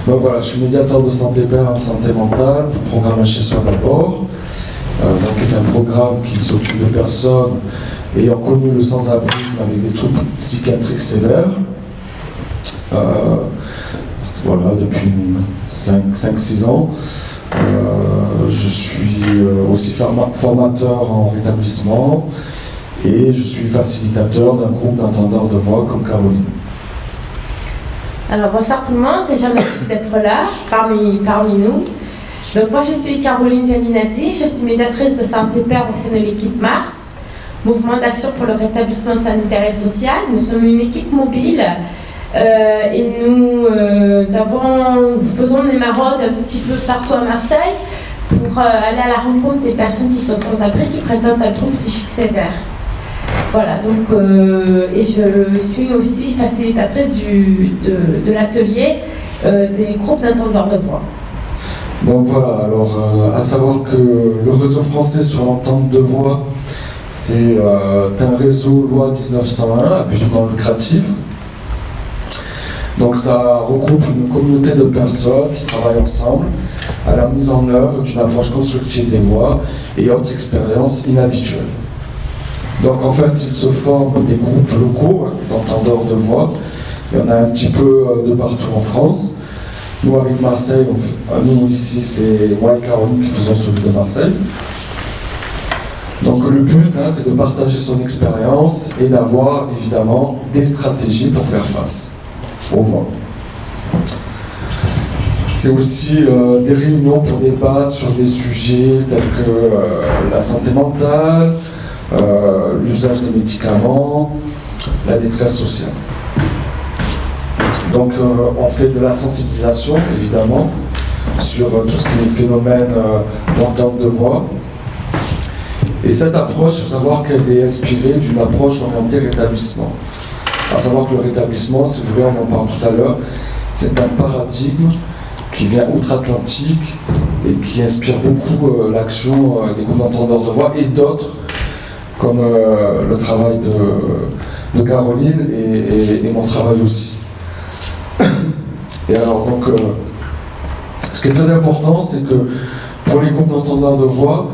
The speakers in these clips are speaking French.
Donc voilà, je suis médiateur de santé père en santé mentale pour programme Chez Soi d'abord, donc qui est un programme qui s'occupe de personnes ayant connu le sans-abrisme avec des troubles psychiatriques sévères. Voilà, depuis 5-6 ans. Je suis aussi formateur en rétablissement et je suis facilitateur d'un groupe d'entendeurs de voix comme Caroline. Alors bonsoir tout le monde, déjà merci d'être là parmi nous. Donc moi je suis Caroline Gianninazzi, je suis médiatrice de santé père au sein de l'équipe Mars, Mouvement d'action pour le rétablissement sanitaire et social. Nous sommes une équipe mobile et nous faisons des maraudes un petit peu partout à Marseille pour aller à la rencontre des personnes qui sont sans abri, qui présentent un trouble psychique sévère. Voilà, donc, et je suis aussi facilitatrice de l'atelier des groupes d'entendeurs de voix. Donc voilà, alors à savoir que le réseau français sur l'entente de voix, c'est un réseau loi 1901 à but non lucratif. Donc ça regroupe une communauté de personnes qui travaillent ensemble à la mise en œuvre d'une approche constructive des voix et autres expériences inhabituelles. Donc en fait, il se forment des groupes locaux d'entendeurs de voix. Il y en a un petit peu de partout en France. Nous, avec Marseille, nous ici, c'est moi et Caroline qui faisons celui de Marseille. Donc le but, c'est de partager son expérience et d'avoir évidemment des stratégies pour faire face aux voix. C'est aussi des réunions pour débattre sur des sujets tels que la santé mentale, l'usage des médicaments, la détresse sociale. Donc on fait de la sensibilisation évidemment sur tout ce qui est phénomène d'entente de voix. Et cette approche, il faut savoir qu'elle est inspirée d'une approche orientée rétablissement. À savoir que le rétablissement, si vous voulez, on en parle tout à l'heure, c'est un paradigme qui vient outre-Atlantique et qui inspire beaucoup l'action des groupes d'entendeurs de voix et d'autres, comme le travail de Caroline et mon travail aussi. Et alors donc, ce qui est très important, c'est que pour les groupes d'entendeurs de voix,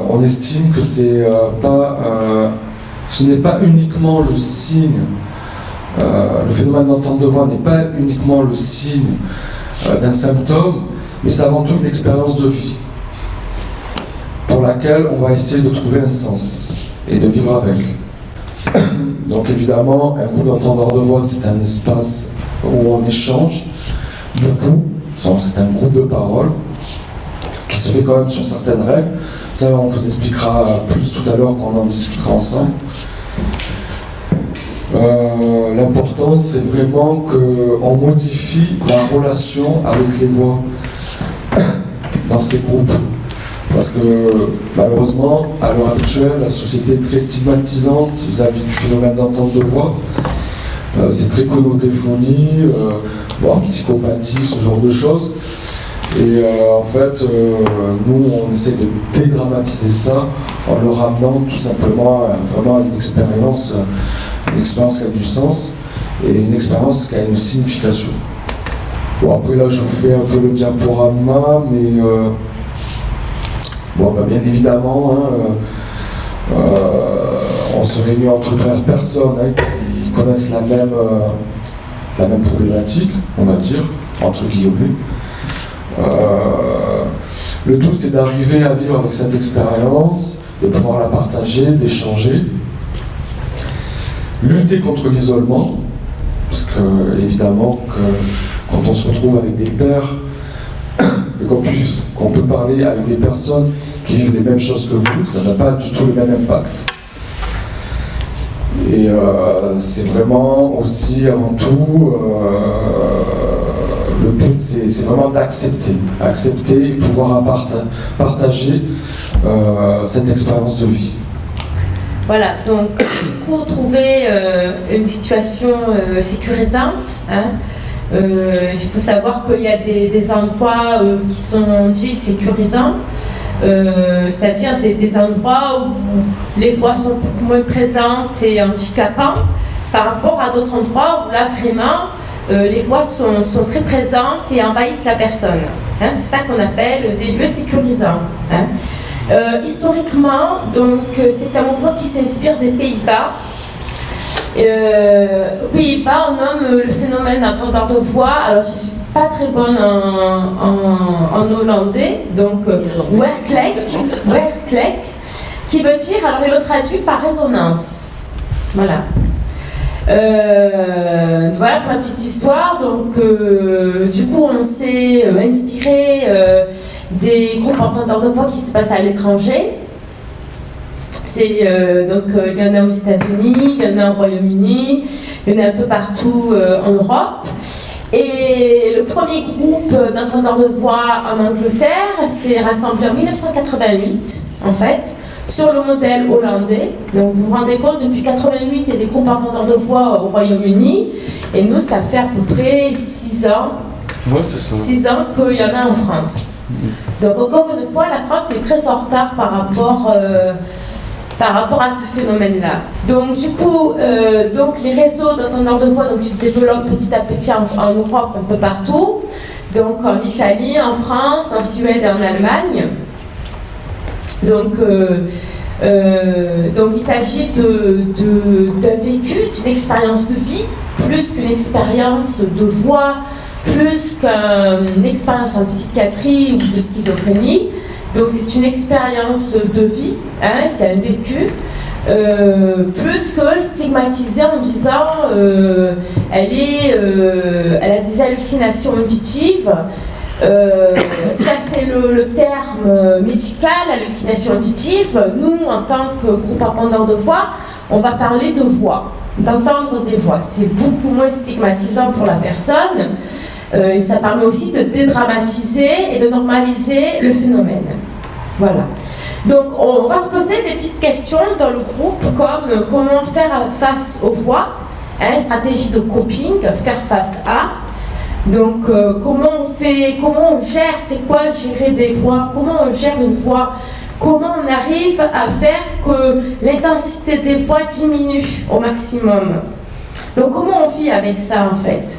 on estime que ce n'est pas uniquement le signe, le phénomène d'entente de voix n'est pas uniquement le signe d'un symptôme, mais c'est avant tout une expérience de vie pour laquelle on va essayer de trouver un sens et de vivre avec. Donc évidemment, un groupe d'entendeurs de voix, c'est un espace où on échange beaucoup, c'est un groupe de parole qui se fait quand même sur certaines règles. Ça, on vous expliquera plus tout à l'heure quand on en discutera ensemble. L'important, c'est vraiment qu'on modifie la relation avec les voix dans ces groupes. Parce que malheureusement, à l'heure actuelle, la société est très stigmatisante vis-à-vis du phénomène d'entente de voix. C'est très connoté folie, voire psychopathie, ce genre de choses. Et en fait, nous, on essaie de dédramatiser ça en le ramenant tout simplement vraiment à une expérience qui a du sens et une expérience qui a une signification. Bon, après là, je vous fais un peu le diaporama, mais bien évidemment, on se réunit entre personnes qui connaissent la même problématique, on va dire, entre guillemets. Le tout, c'est d'arriver à vivre avec cette expérience, de pouvoir la partager, d'échanger, lutter contre l'isolement, parce que évidemment quand on se retrouve avec des pairs, qu'on peut parler avec des personnes qui vivent les mêmes choses que vous, ça n'a pas du tout le même impact. Et c'est vraiment aussi, avant tout, le but, c'est vraiment d'accepter et pouvoir partager cette expérience de vie. Voilà, donc pour trouver une situation sécurisante, il faut savoir qu'il y a des endroits qui sont dits sécurisants, c'est-à-dire des endroits où les voix sont beaucoup moins présentes et handicapantes par rapport à d'autres endroits où là vraiment les voix sont très présentes et envahissent la personne. Hein, c'est ça qu'on appelle des lieux sécurisants. Hein. Historiquement, donc, c'est un mouvement qui s'inspire des Pays-Bas. Aux Pays-Bas, on nomme le phénomène entendeur de voix. Alors, je ne suis pas très bonne en hollandais, donc werklek, qui veut dire, alors il le traduit par résonance. Voilà. Voilà pour la petite histoire. Donc, du coup, on s'est inspiré des groupes entendeurs de voix qui se passent à l'étranger. Donc, il y en a aux États-Unis, il y en a au Royaume-Uni, il y en a un peu partout en Europe. Et le premier groupe d'entendeurs de voix en Angleterre s'est rassemblé en 1988, en fait, sur le modèle hollandais. Donc vous vous rendez compte, depuis 88, il y a des groupes entendeurs de voix au Royaume-Uni, et nous, ça fait à peu près 6 ans, ouais, c'est ça. 6 ans qu'il y en a en France. Donc encore une fois, la France est très en retard par rapport à ce phénomène-là. Donc du coup, donc les réseaux d'entendeurs de voix donc, se développent petit à petit en Europe, un peu partout. Donc en Italie, en France, en Suède et en Allemagne. Donc il s'agit d'un vécu, d'une expérience de vie, plus qu'une expérience de voix, plus qu'une expérience en psychiatrie ou de schizophrénie. Donc c'est une expérience de vie, hein, c'est un vécu, plus que stigmatisé en disant elle a des hallucinations auditives. Ça c'est le terme médical, hallucination auditive. Nous, en tant que groupe entendeur de voix, on va parler de voix, d'entendre des voix. C'est beaucoup moins stigmatisant pour la personne. Et ça permet aussi de dédramatiser et de normaliser le phénomène. Voilà. Donc on va se poser des petites questions dans le groupe comme comment faire face aux voix, hein, stratégie de coping, faire face à. Donc comment on gère, c'est quoi gérer des voix, comment on gère une voix, comment on arrive à faire que l'intensité des voix diminue au maximum. Donc comment on vit avec ça en fait.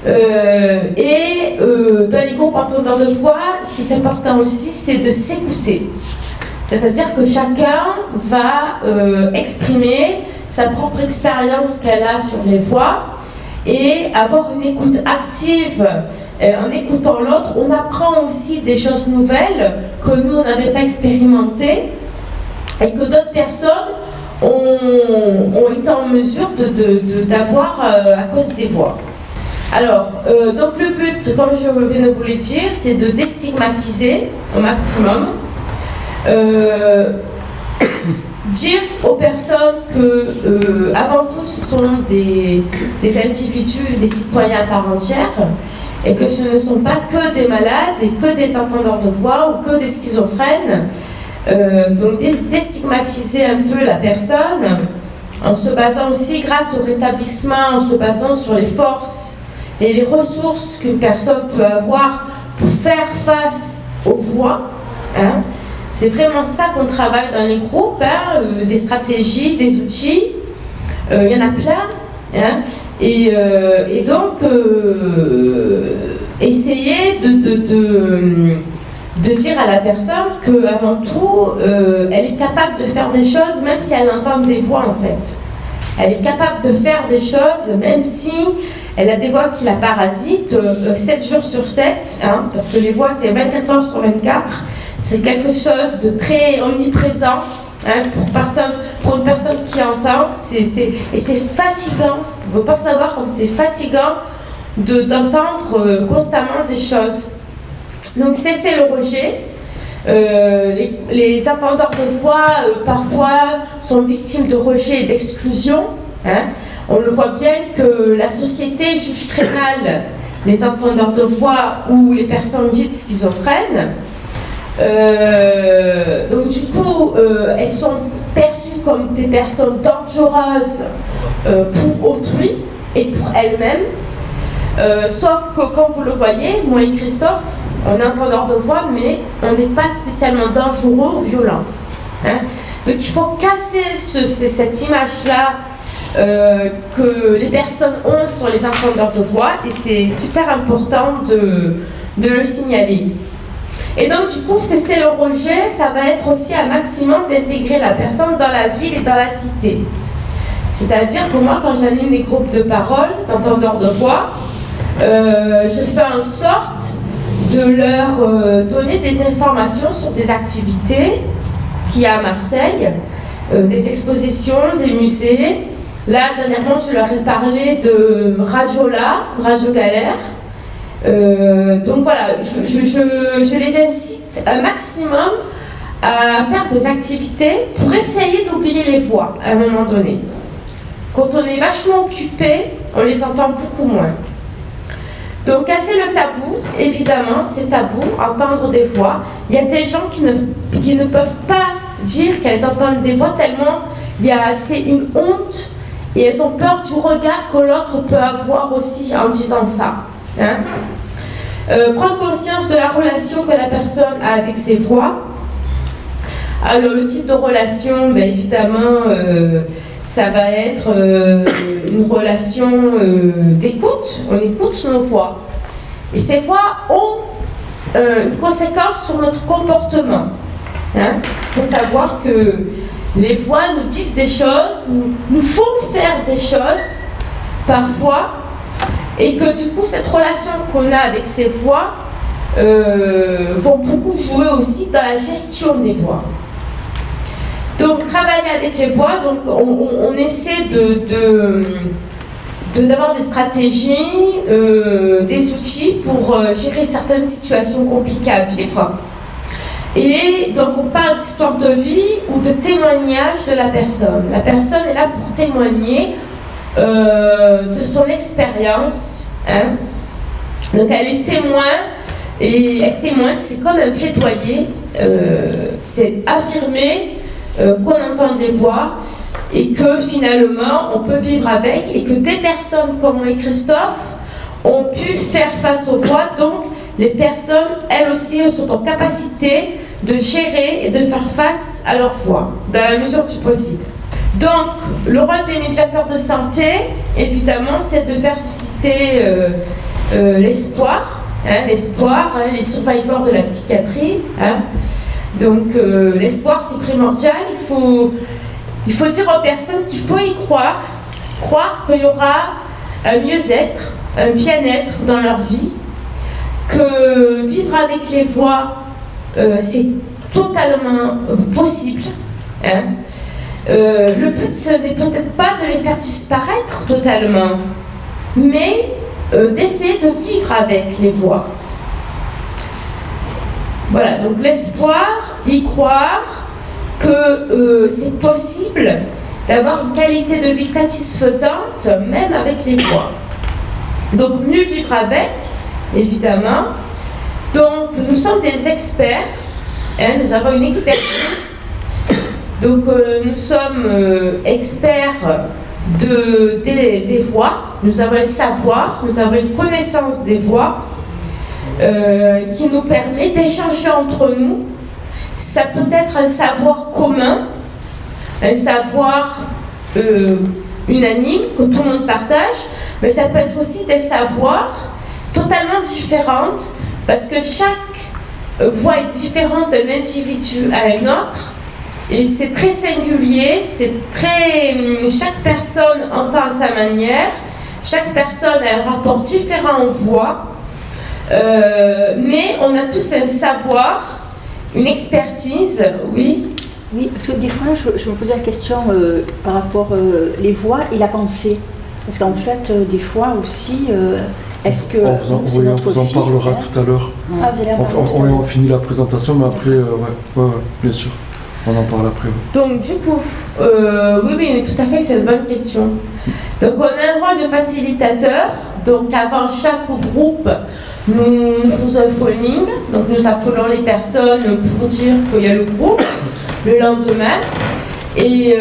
Dans les groupes entendeurs de voix, ce qui est important aussi, c'est de s'écouter. C'est-à-dire que chacun va exprimer sa propre expérience qu'elle a sur les voix et avoir une écoute active. En écoutant l'autre, on apprend aussi des choses nouvelles que nous, on n'avait pas expérimentées et que d'autres personnes ont été en mesure d'avoir à cause des voix. Alors, donc le but, comme je viens de vous le dire, c'est de déstigmatiser au maximum, dire aux personnes que, avant tout, ce sont des individus, des citoyens à part entière, et que ce ne sont pas que des malades et que des entendeurs de voix ou que des schizophrènes. Donc déstigmatiser un peu la personne en se basant aussi, grâce au rétablissement, en se basant sur les forces et les ressources qu'une personne peut avoir pour faire face aux voix. Hein. C'est vraiment ça qu'on travaille dans les groupes, hein, des stratégies, des outils. Il y en a plein. Hein. Et donc, essayer de dire à la personne qu'avant tout, elle est capable de faire des choses même si elle entend des voix en fait. Elle est capable de faire des choses même si elle a des voix qui la parasitent 7 jours sur 7, hein, parce que les voix c'est 24 heures sur 24, c'est quelque chose de très omniprésent, hein, pour une personne qui entend, et c'est fatigant, il ne faut pas savoir comme c'est fatigant d'entendre constamment des choses. Donc cesser le rejet. Les entendeurs de voix parfois sont victimes de rejet et d'exclusion. Hein. On le voit bien que la société juge très mal les entendeurs de voix ou les personnes dites schizophrènes. Donc du coup, elles sont perçues comme des personnes dangereuses pour autrui et pour elles-mêmes. Sauf que, comme vous le voyez, moi et Christophe, on est entendeur de voix, mais on n'est pas spécialement dangereux ou violent. Hein. Donc il faut casser cette image-là que les personnes ont sur les entendeurs de voix, et c'est super important de le signaler. Et donc du coup, cesser le rejet, ça va être aussi un maximum d'intégrer la personne dans la ville et dans la cité. C'est-à-dire que moi, quand j'anime les groupes de parole, d'entendeurs de voix, je fais en sorte de leur donner des informations sur des activités qu'il y a à Marseille, des expositions, des musées. Là, dernièrement, je leur ai parlé de Radio Galère. Donc voilà, je les incite un maximum à faire des activités pour essayer d'oublier les voix à un moment donné. Quand on est vachement occupé, on les entend beaucoup moins. Donc casser le tabou, évidemment, c'est tabou, entendre des voix. Il y a des gens qui ne peuvent pas dire qu'elles entendent des voix tellement c'est une honte et elles ont peur du regard que l'autre peut avoir aussi en disant ça. Hein? Prendre conscience de la relation que la personne a avec ses voix. Alors le type de relation, évidemment, ça va être une relation d'écoute. On écoute nos voix. Et ces voix ont une conséquence sur notre comportement. Hein? Il faut savoir que les voix nous disent des choses, nous font faire des choses, parfois, et que du coup, cette relation qu'on a avec ces voix vont beaucoup jouer aussi dans la gestion des voix. Donc, travailler avec les voix, donc on essaie d'avoir des stratégies, des outils pour gérer certaines situations compliquées à vivre. Et donc on parle d'histoire de vie ou de témoignage de la personne. La personne est là pour témoigner de son expérience. Hein. Donc elle est témoin, et elle témoigne, c'est comme un plaidoyer, c'est affirmer qu'on entend des voix et que finalement on peut vivre avec, et que des personnes comme moi et Christophe ont pu faire face aux voix. Donc les personnes, elles aussi, sont en capacité de gérer et de faire face à leur voix, dans la mesure du possible. Donc, le rôle des médiateurs de santé, évidemment, c'est de faire susciter l'espoir, l'espoir, les survivors de la psychiatrie. Hein. Donc, l'espoir, c'est primordial. Il faut dire aux personnes qu'il faut y croire qu'il y aura un mieux-être, un bien-être dans leur vie, que vivre avec les voix, c'est totalement possible. Hein. Le but, ce n'est peut-être pas de les faire disparaître totalement, mais d'essayer de vivre avec les voix. Voilà, donc l'espoir, y croire que c'est possible d'avoir une qualité de vie satisfaisante, même avec les voix. Donc mieux vivre avec, évidemment. Donc nous sommes des experts, hein, nous avons une expertise. Donc nous sommes experts des voix, nous avons un savoir, nous avons une connaissance des voix qui nous permet d'échanger entre nous. Ça peut être un savoir commun, un savoir unanime que tout le monde partage, mais ça peut être aussi des savoirs totalement différents, parce que chaque voix est différente d'un individu à un autre. Et c'est très singulier, chaque personne entend à sa manière, chaque personne a un rapport différent aux voix, mais on a tous un savoir, une expertise, oui. Oui, parce que des fois, je me posais la question par rapport les voix et la pensée. Parce qu'en fait, des fois aussi, est-ce que... On vous en parlera tout à l'heure. Ah, vous allez en parler on finit la présentation, mais après, ouais, bien sûr. On en parle après. Donc du coup, oui, tout à fait, c'est une bonne question. Donc on a un rôle de facilitateur. Donc avant chaque groupe, nous faisons un phoning. Donc nous appelons les personnes pour dire qu'il y a le groupe le lendemain. Et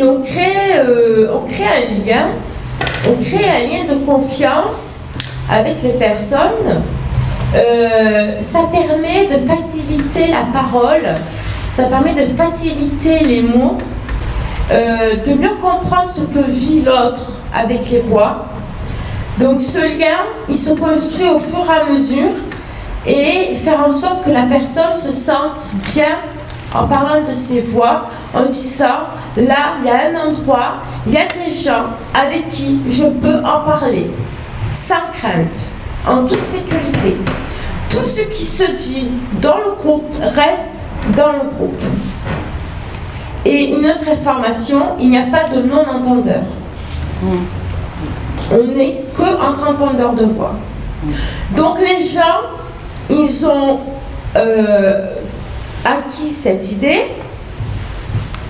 on crée un lien. On crée un lien de confiance avec les personnes. Ça permet de faciliter la parole. Ça permet de faciliter les mots de mieux comprendre ce que vit l'autre avec les voix. Donc ce lien, il se construit au fur et à mesure et faire en sorte que la personne se sente bien en parlant de ses voix, en disant, là, il y a un endroit, il y a des gens avec qui je peux en parler, sans crainte, en toute sécurité. Tout ce qui se dit dans le groupe reste dans le groupe. Et une autre information, il n'y a pas de non-entendeur. On n'est que entre entendeurs de voix. Donc les gens, ils ont acquis cette idée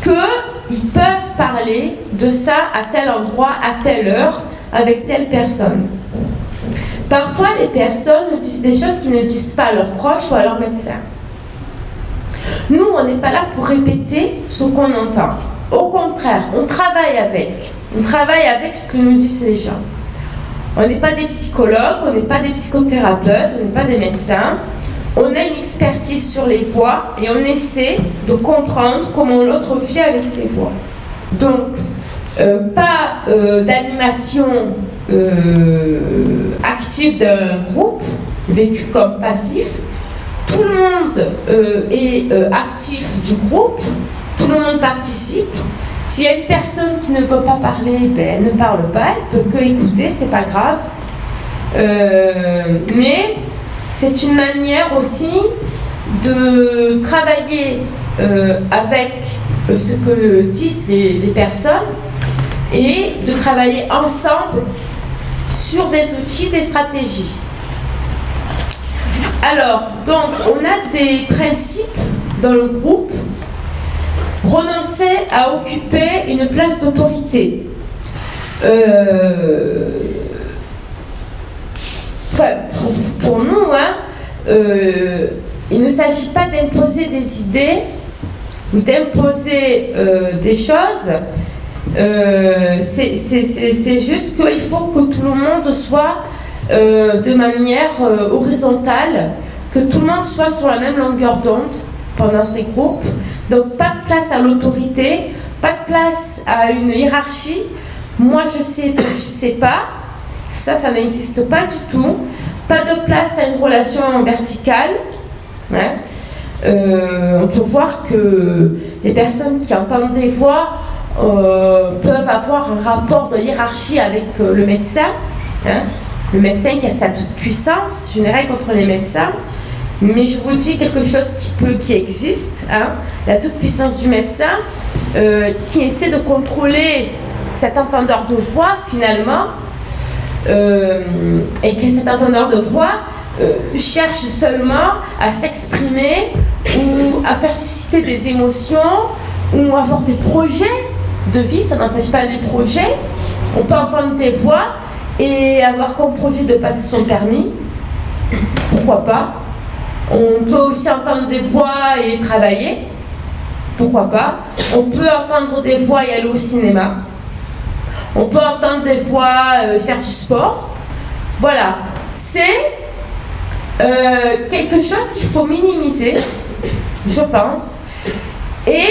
qu'ils peuvent parler de ça à tel endroit, à telle heure, avec telle personne. Parfois, les personnes nous disent des choses qu'ils ne disent pas à leurs proches ou à leurs médecins. Nous, on n'est pas là pour répéter ce qu'on entend. Au contraire, on travaille avec. On travaille avec ce que nous disent les gens. On n'est pas des psychologues, on n'est pas des psychothérapeutes, on n'est pas des médecins. On a une expertise sur les voix et on essaie de comprendre comment l'autre vit avec ses voix. Donc, pas d'animation active d'un groupe, vécu comme passif. Tout le monde est actif du groupe, tout le monde participe. S'il y a une personne qui ne veut pas parler, ben, elle ne parle pas, elle peut que écouter, c'est pas grave. Mais c'est une manière aussi de travailler avec ce que disent les personnes et de travailler ensemble sur des outils, des stratégies. Alors, donc, on a des principes dans le groupe. Renoncer à occuper une place d'autorité. Pour nous, il ne s'agit pas d'imposer des idées ou d'imposer des choses. C'est juste qu'il faut que tout le monde soit de manière horizontale, que tout le monde soit sur la même longueur d'onde pendant ces groupes. Donc pas de place à l'autorité, pas de place à une hiérarchie. Moi je sais, toi je sais pas. Ça n'existe pas du tout. Pas de place à une relation verticale. Hein. On peut voir que les personnes qui entendent des voix peuvent avoir un rapport de hiérarchie avec le médecin. Hein. Le médecin qui a sa toute puissance, je n'irai contre les médecins. Mais je vous dis quelque chose qui existe, hein, la toute-puissance du médecin qui essaie de contrôler cet entendeur de voix finalement et que cet entendeur de voix cherche seulement à s'exprimer ou à faire susciter des émotions ou avoir des projets de vie, ça n'empêche pas les projets. On peut entendre des voix et avoir comme projet de passer son permis, pourquoi pas. On peut aussi entendre des voix et travailler, pourquoi pas. On peut entendre des voix et aller au cinéma. On peut entendre des voix faire du sport. Voilà, c'est quelque chose qu'il faut minimiser, je pense, et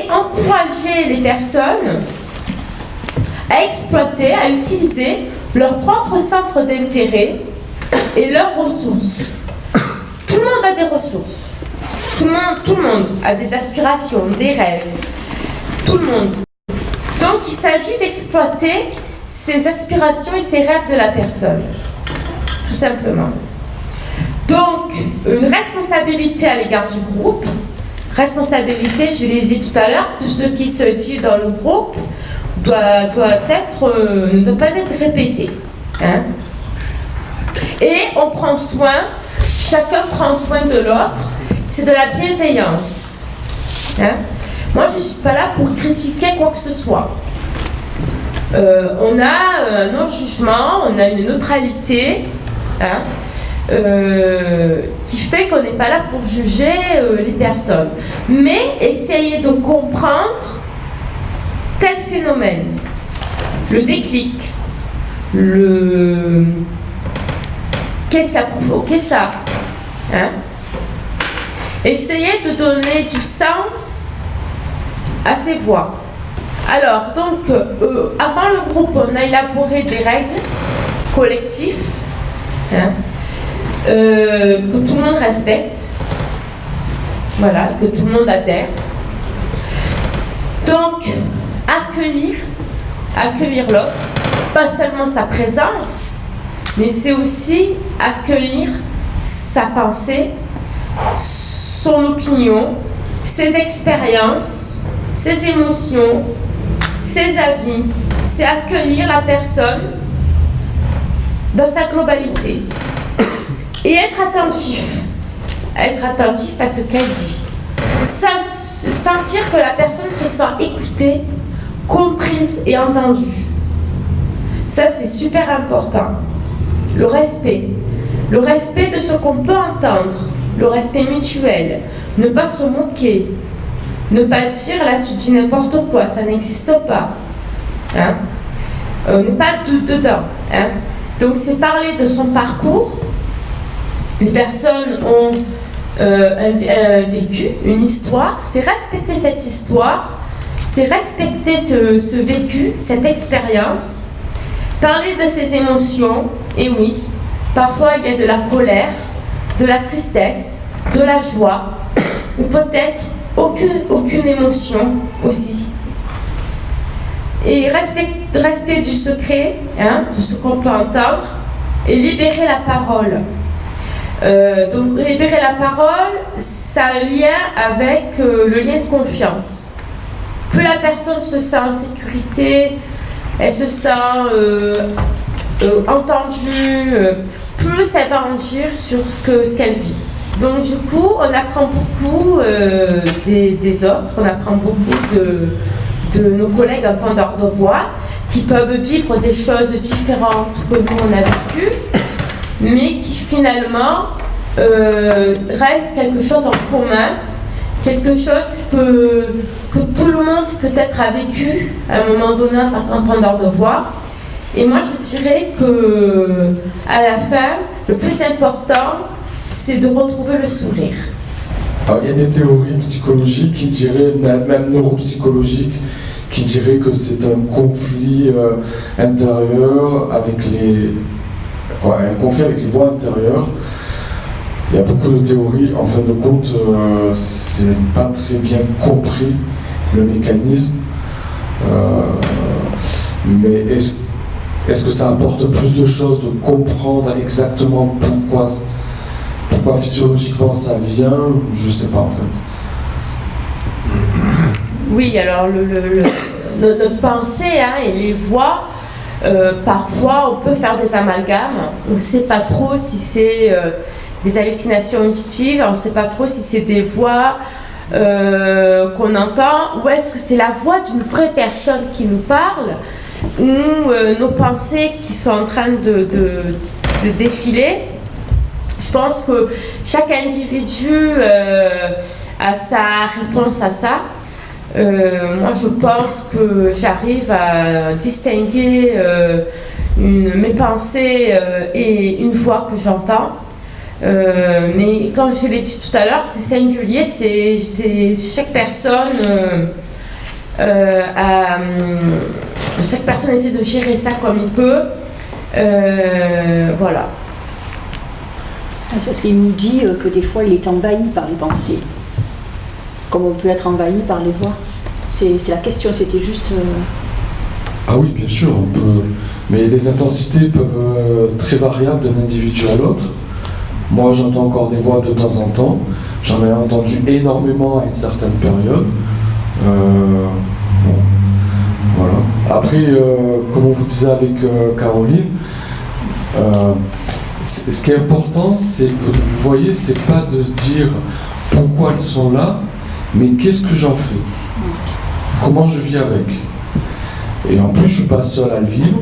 encourager les personnes à exploiter, à utiliser leur propre centre d'intérêt et leurs ressources. Tout le monde a des ressources. Tout le monde a des aspirations, des rêves. Tout le monde. Donc il s'agit d'exploiter ces aspirations et ces rêves de la personne. Tout simplement. Donc, une responsabilité à l'égard du groupe. Responsabilité, je l'ai dit tout à l'heure, tout ce qui se dit dans le groupe ne doit pas être répété. Hein? Et on prend soin, chacun prend soin de l'autre, c'est de la bienveillance. Hein? Moi, je ne suis pas là pour critiquer quoi que ce soit. On a un non-jugement, on a une neutralité, hein, qui fait qu'on n'est pas là pour juger les personnes. Mais essayer de comprendre tel phénomène, le déclic, qu'est-ce qui a provoqué ça, hein? Essayer de donner du sens à ces voix. Alors, donc, avant le groupe, on a élaboré des règles collectives hein, que tout le monde respecte, voilà, que tout le monde adhère. Donc, accueillir l'autre, pas seulement sa présence, mais c'est aussi accueillir sa pensée, son opinion, ses expériences, ses émotions, ses avis. C'est accueillir la personne dans sa globalité et être attentif à ce qu'elle dit. Sentir que la personne se sent écoutée, comprise et entendue. Ça, c'est super important. Le respect de ce qu'on peut entendre, le respect mutuel, ne pas se moquer, ne pas dire là tu dis n'importe quoi, ça n'existe pas. Hein? Ne pas dedans. Hein? Donc c'est parler de son parcours. Les personnes ont un vécu, une histoire, c'est respecter cette histoire, c'est respecter ce vécu, cette expérience, parler de ses émotions, et oui, parfois il y a de la colère, de la tristesse, de la joie, ou peut-être aucune émotion aussi. Et respect du secret, hein, de ce qu'on peut entendre, et libérer la parole. Donc libérer la parole, ça a un lien avec le lien de confiance. Plus la personne se sent en sécurité, elle se sent entendue, plus elle va en dire sur ce qu'elle vit. Donc du coup, on apprend beaucoup des autres, on apprend beaucoup de nos collègues entendeurs de voix qui peuvent vivre des choses différentes que nous on a vécues, mais qui finalement reste quelque chose en commun, quelque chose que tout le monde peut-être a vécu à un moment donné en tant qu'entendeur de voix. Et moi je dirais que à la fin, le plus important, c'est de retrouver le sourire. Alors, il y a des théories psychologiques qui diraient, même neuropsychologiques, qui diraient que c'est un conflit intérieur avec un conflit avec les voix intérieures. Il y a beaucoup de théories, en fin de compte, c'est pas très bien compris le mécanisme. Mais est-ce que ça apporte plus de choses de comprendre exactement pourquoi physiologiquement ça vient? Je sais pas en fait. Oui, alors notre pensée hein, et les voix, parfois on peut faire des amalgames. On ne sait pas trop si c'est des hallucinations auditives, on ne sait pas trop si c'est des voix qu'on entend, ou est-ce que c'est la voix d'une vraie personne qui nous parle, ou nos pensées qui sont en train de défiler. Je pense que chaque individu a sa réponse à ça. Moi, je pense que j'arrive à distinguer mes pensées et une voix que j'entends. Mais comme je l'ai dit tout à l'heure, c'est singulier, c'est chaque personne chaque personne essaie de gérer ça comme il peut. Voilà. C'est parce qu'il nous dit que des fois il est envahi par les pensées, comme on peut être envahi par les voix. C'est la question, c'était juste... Ah oui, bien sûr, on peut. Mais les intensités peuvent être très variables d'un individu à l'autre. Moi, j'entends encore des voix de temps en temps. J'en ai entendu énormément à une certaine période. Bon, voilà. Après, comme on vous disait avec Caroline, ce qui est important, c'est que vous voyez, c'est pas de se dire pourquoi elles sont là, mais qu'est-ce que j'en fais? Comment je vis avec? Et en plus, je suis pas seul à le vivre.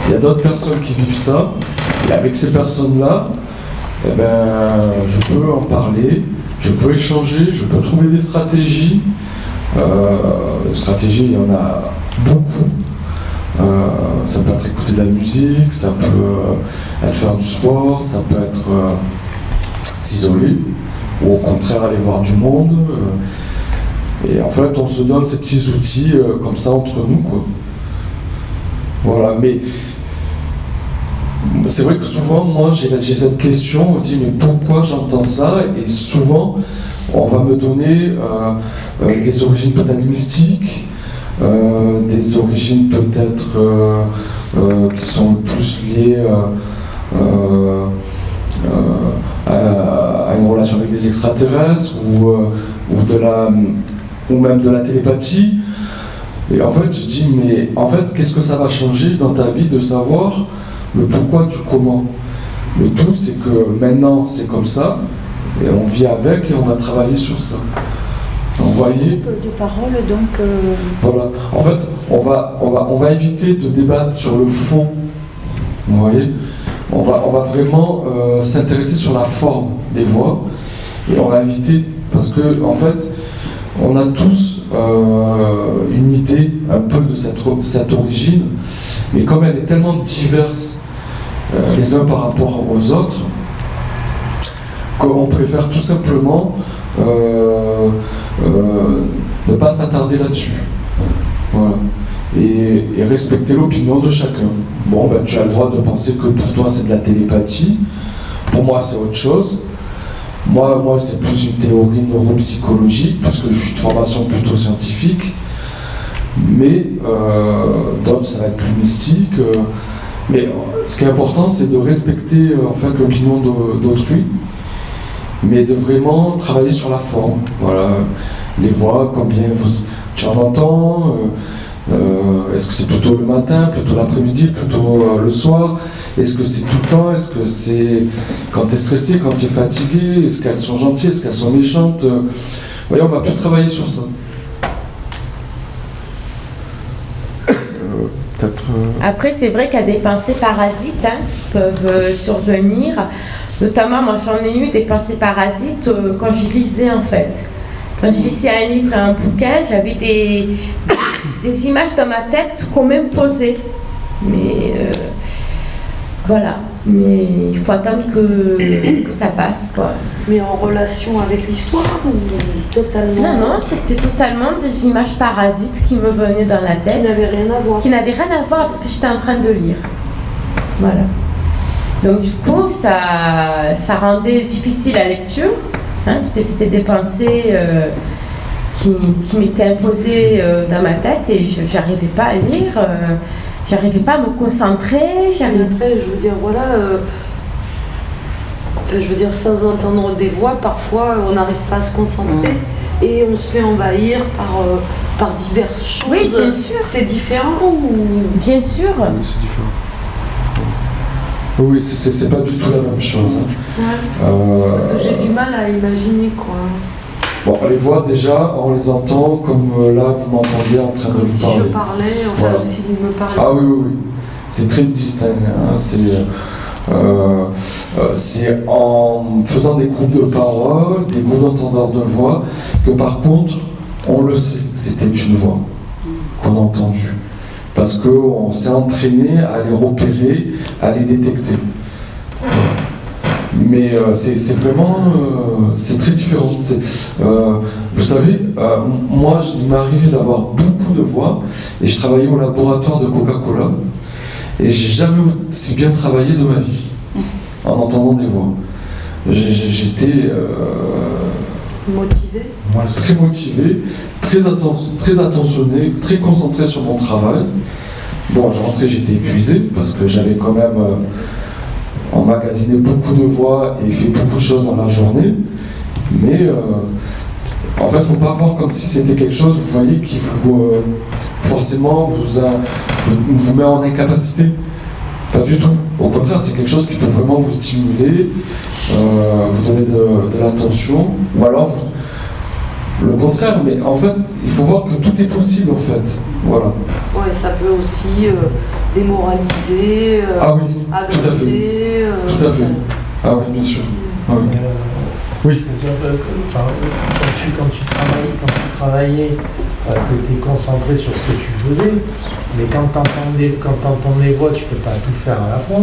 Il y a d'autres personnes qui vivent ça. Et avec ces personnes-là, eh ben, je peux en parler, je peux échanger, je peux trouver des stratégies. Stratégies, il y en a beaucoup. Ça peut être écouter de la musique, ça peut être faire du sport, ça peut être s'isoler, ou au contraire aller voir du monde. Et en fait, on se donne ces petits outils comme ça entre nous, quoi. Voilà, mais c'est vrai que souvent, moi, j'ai cette question, on me dit, mais pourquoi j'entends ça? Et souvent, on va me donner des origines peut-être mystiques, des origines peut-être qui sont plus liées à une relation avec des extraterrestres ou même de la télépathie. Et en fait, je dis, mais en fait, qu'est-ce que ça va changer dans ta vie de savoir le pourquoi du comment? Le tout, c'est que maintenant, c'est comme ça, et on vit avec et on va travailler sur ça. Vous voyez? De parole, donc. Voilà. En fait, on va éviter de débattre sur le fond. Vous voyez? On va vraiment s'intéresser sur la forme des voix, et on va éviter, parce que en fait, on a tous une idée un peu de cette origine, mais comme elle est tellement diverse les uns par rapport aux autres, qu'on préfère tout simplement ne pas s'attarder là-dessus. Voilà. Et respecter l'opinion de chacun. Bon, ben, tu as le droit de penser que pour toi c'est de la télépathie, pour moi c'est autre chose. Moi c'est plus une théorie neuropsychologique, parce que je suis de formation plutôt scientifique, mais d'autres ça va être plus mystique. Mais ce qui est important, c'est de respecter en fait l'opinion d'autrui, mais de vraiment travailler sur la forme. Voilà, les voix, combien tu en entends, est-ce que c'est plutôt le matin, plutôt l'après-midi, plutôt le soir? Est-ce que c'est tout le temps? Est-ce que c'est quand tu es stressé, quand tu es fatigué? Est-ce qu'elles sont gentilles? Est-ce qu'elles sont méchantes? Voyez, on va plus travailler sur ça. Après, c'est vrai qu'il y a des pensées parasites qui peuvent survenir. Notamment, moi, j'en ai eu des pensées parasites quand je lisais, en fait. Quand je lisais un livre et un bouquin, j'avais des images dans ma tête qu'on m'imposait. Mais voilà. Mais il faut attendre que ça passe, quoi. Mais en relation avec l'histoire ou totalement? Non, c'était totalement des images parasites qui me venaient dans la tête. Qui n'avaient rien à voir. Qui n'avaient rien à voir parce que j'étais en train de lire. Voilà. Donc du coup, ça rendait difficile la lecture, parce que c'était des pensées qui m'étaient imposées dans ma tête et j'arrivais pas à lire, j'arrivais pas à me concentrer. Après, je veux dire, voilà, je veux dire, sans entendre des voix, parfois on n'arrive pas à se concentrer et on se fait envahir par diverses choses. Oui, bien sûr. C'est différent ou... Bien sûr. Oui, c'est différent. Oui, c'est pas du tout la même chose. Ouais. Parce que j'ai du mal à imaginer, quoi. Bon, les voix, déjà, on les entend comme là, vous m'entendiez en train Comme de vous si parler. je parlais, enfin, Voilà. s'il me parlait. Ah oui. C'est très distinct. Hein. C'est en faisant des groupes de paroles, des groupes d'entendeurs de voix, que par contre, on le sait, c'était une voix qu'on a entendue. Parce qu'on s'est entraîné à les repérer, à les détecter. Voilà. Mais c'est vraiment... c'est très différent. Vous savez, moi, il m'est arrivé d'avoir beaucoup de voix, et je travaillais au laboratoire de Coca-Cola, et j'ai jamais aussi bien travaillé de ma vie, en entendant des voix. J'étais... Motivé. Très motivé, très attentionné, très concentré sur mon travail. Bon, je rentrais, j'étais épuisé parce que j'avais quand même emmagasiné beaucoup de voix et fait beaucoup de choses dans la journée. Mais en fait, il ne faut pas voir comme si c'était quelque chose, vous voyez, qui forcément vous met en incapacité. Pas du tout. Au contraire, c'est quelque chose qui peut vraiment vous stimuler, vous donner de l'attention, ou alors le contraire. Mais en fait, il faut voir que tout est possible en fait. Voilà. Ouais, ça peut aussi démoraliser, Ah oui, tout à fait. agresser. Tout à fait. Ah oui, bien sûr. Ah oui. Oui. C'est-à-dire que quand tu travaillais, tu étais concentré sur ce que tu faisais, mais quand tu entends les voix, tu peux pas tout faire à la fois.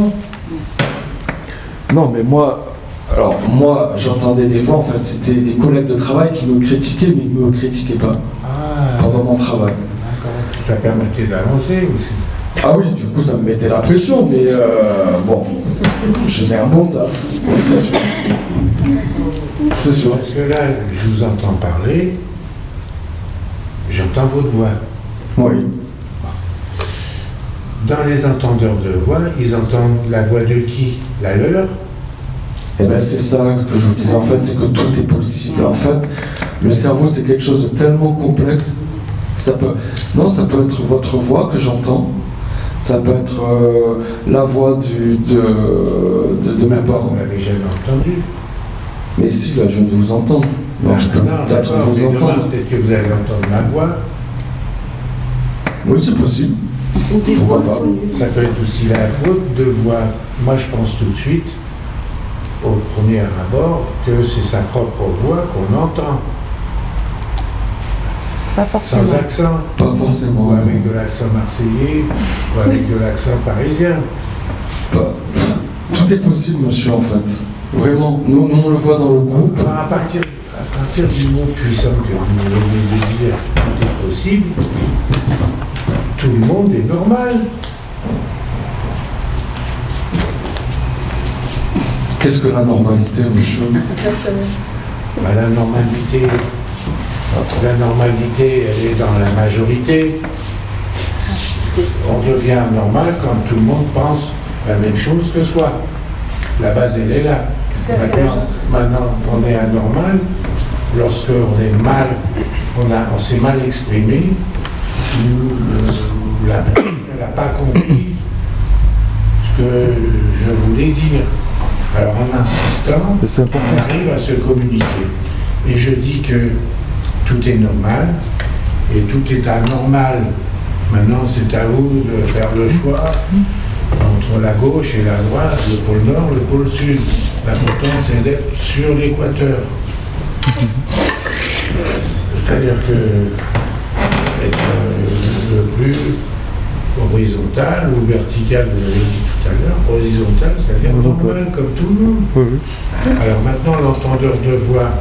Non, mais moi, Alors moi, j'entendais des voix, en fait, c'était des collègues de travail qui me critiquaient, mais ils ne me critiquaient pas pendant mon travail. D'accord. Ça permettait d'avancer aussi. Ah oui, du coup, ça me mettait la pression, mais bon, je faisais un bon taf, c'est sûr. C'est sûr. Parce que là, je vous entends parler, j'entends votre voix. Oui. Dans les entendeurs de voix, ils entendent la voix de qui? La leur? Et bien c'est ça que je vous disais, en fait, c'est que tout est possible. En fait, le cerveau, c'est quelque chose de tellement complexe. Ça peut être votre voix que j'entends, ça peut être la voix de mes parents. Vous l'avez jamais entendu. Mais si, là, je viens de vous entendre. Donc je peux peut-être d'accord, vous mais demain, entendre. peut-être que vous allez entendre ma voix. Oui, c'est possible. Ou des Pourquoi voix. pas? Ça peut être aussi la faute de voix. Moi, je pense tout de suite, au premier abord, que c'est sa propre voix qu'on entend. Pas forcément. Sans accent. Pas forcément. Ou avec de l'accent marseillais, ou avec de l'accent parisien. Tout est possible, monsieur, en fait. Vraiment, nous on le voit dans le groupe. À partir du mot puissant que vous venez de dire, tout est possible, tout le monde est normal. Qu'est-ce que la normalité, monsieur? Bah, la normalité, elle est dans la majorité. On devient normal quand tout le monde pense la même chose que soi. La base, elle est là. Maintenant, on est anormal lorsque on est mal, on s'est mal exprimé, ou la personne n'a pas compris ce que je voulais dire. Alors en insistant, Et c'est important. on arrive à se communiquer. Et je dis que tout est normal et tout est anormal. Maintenant, c'est à vous de faire le choix entre la gauche et la droite, le pôle nord, le pôle sud. L'important, c'est d'être sur l'équateur. C'est-à-dire que être le plus horizontal ou vertical, vous l'avez dit tout à l'heure, horizontal, c'est-à-dire normal, comme tout le monde. Oui, oui. Alors maintenant, l'entendeur de voix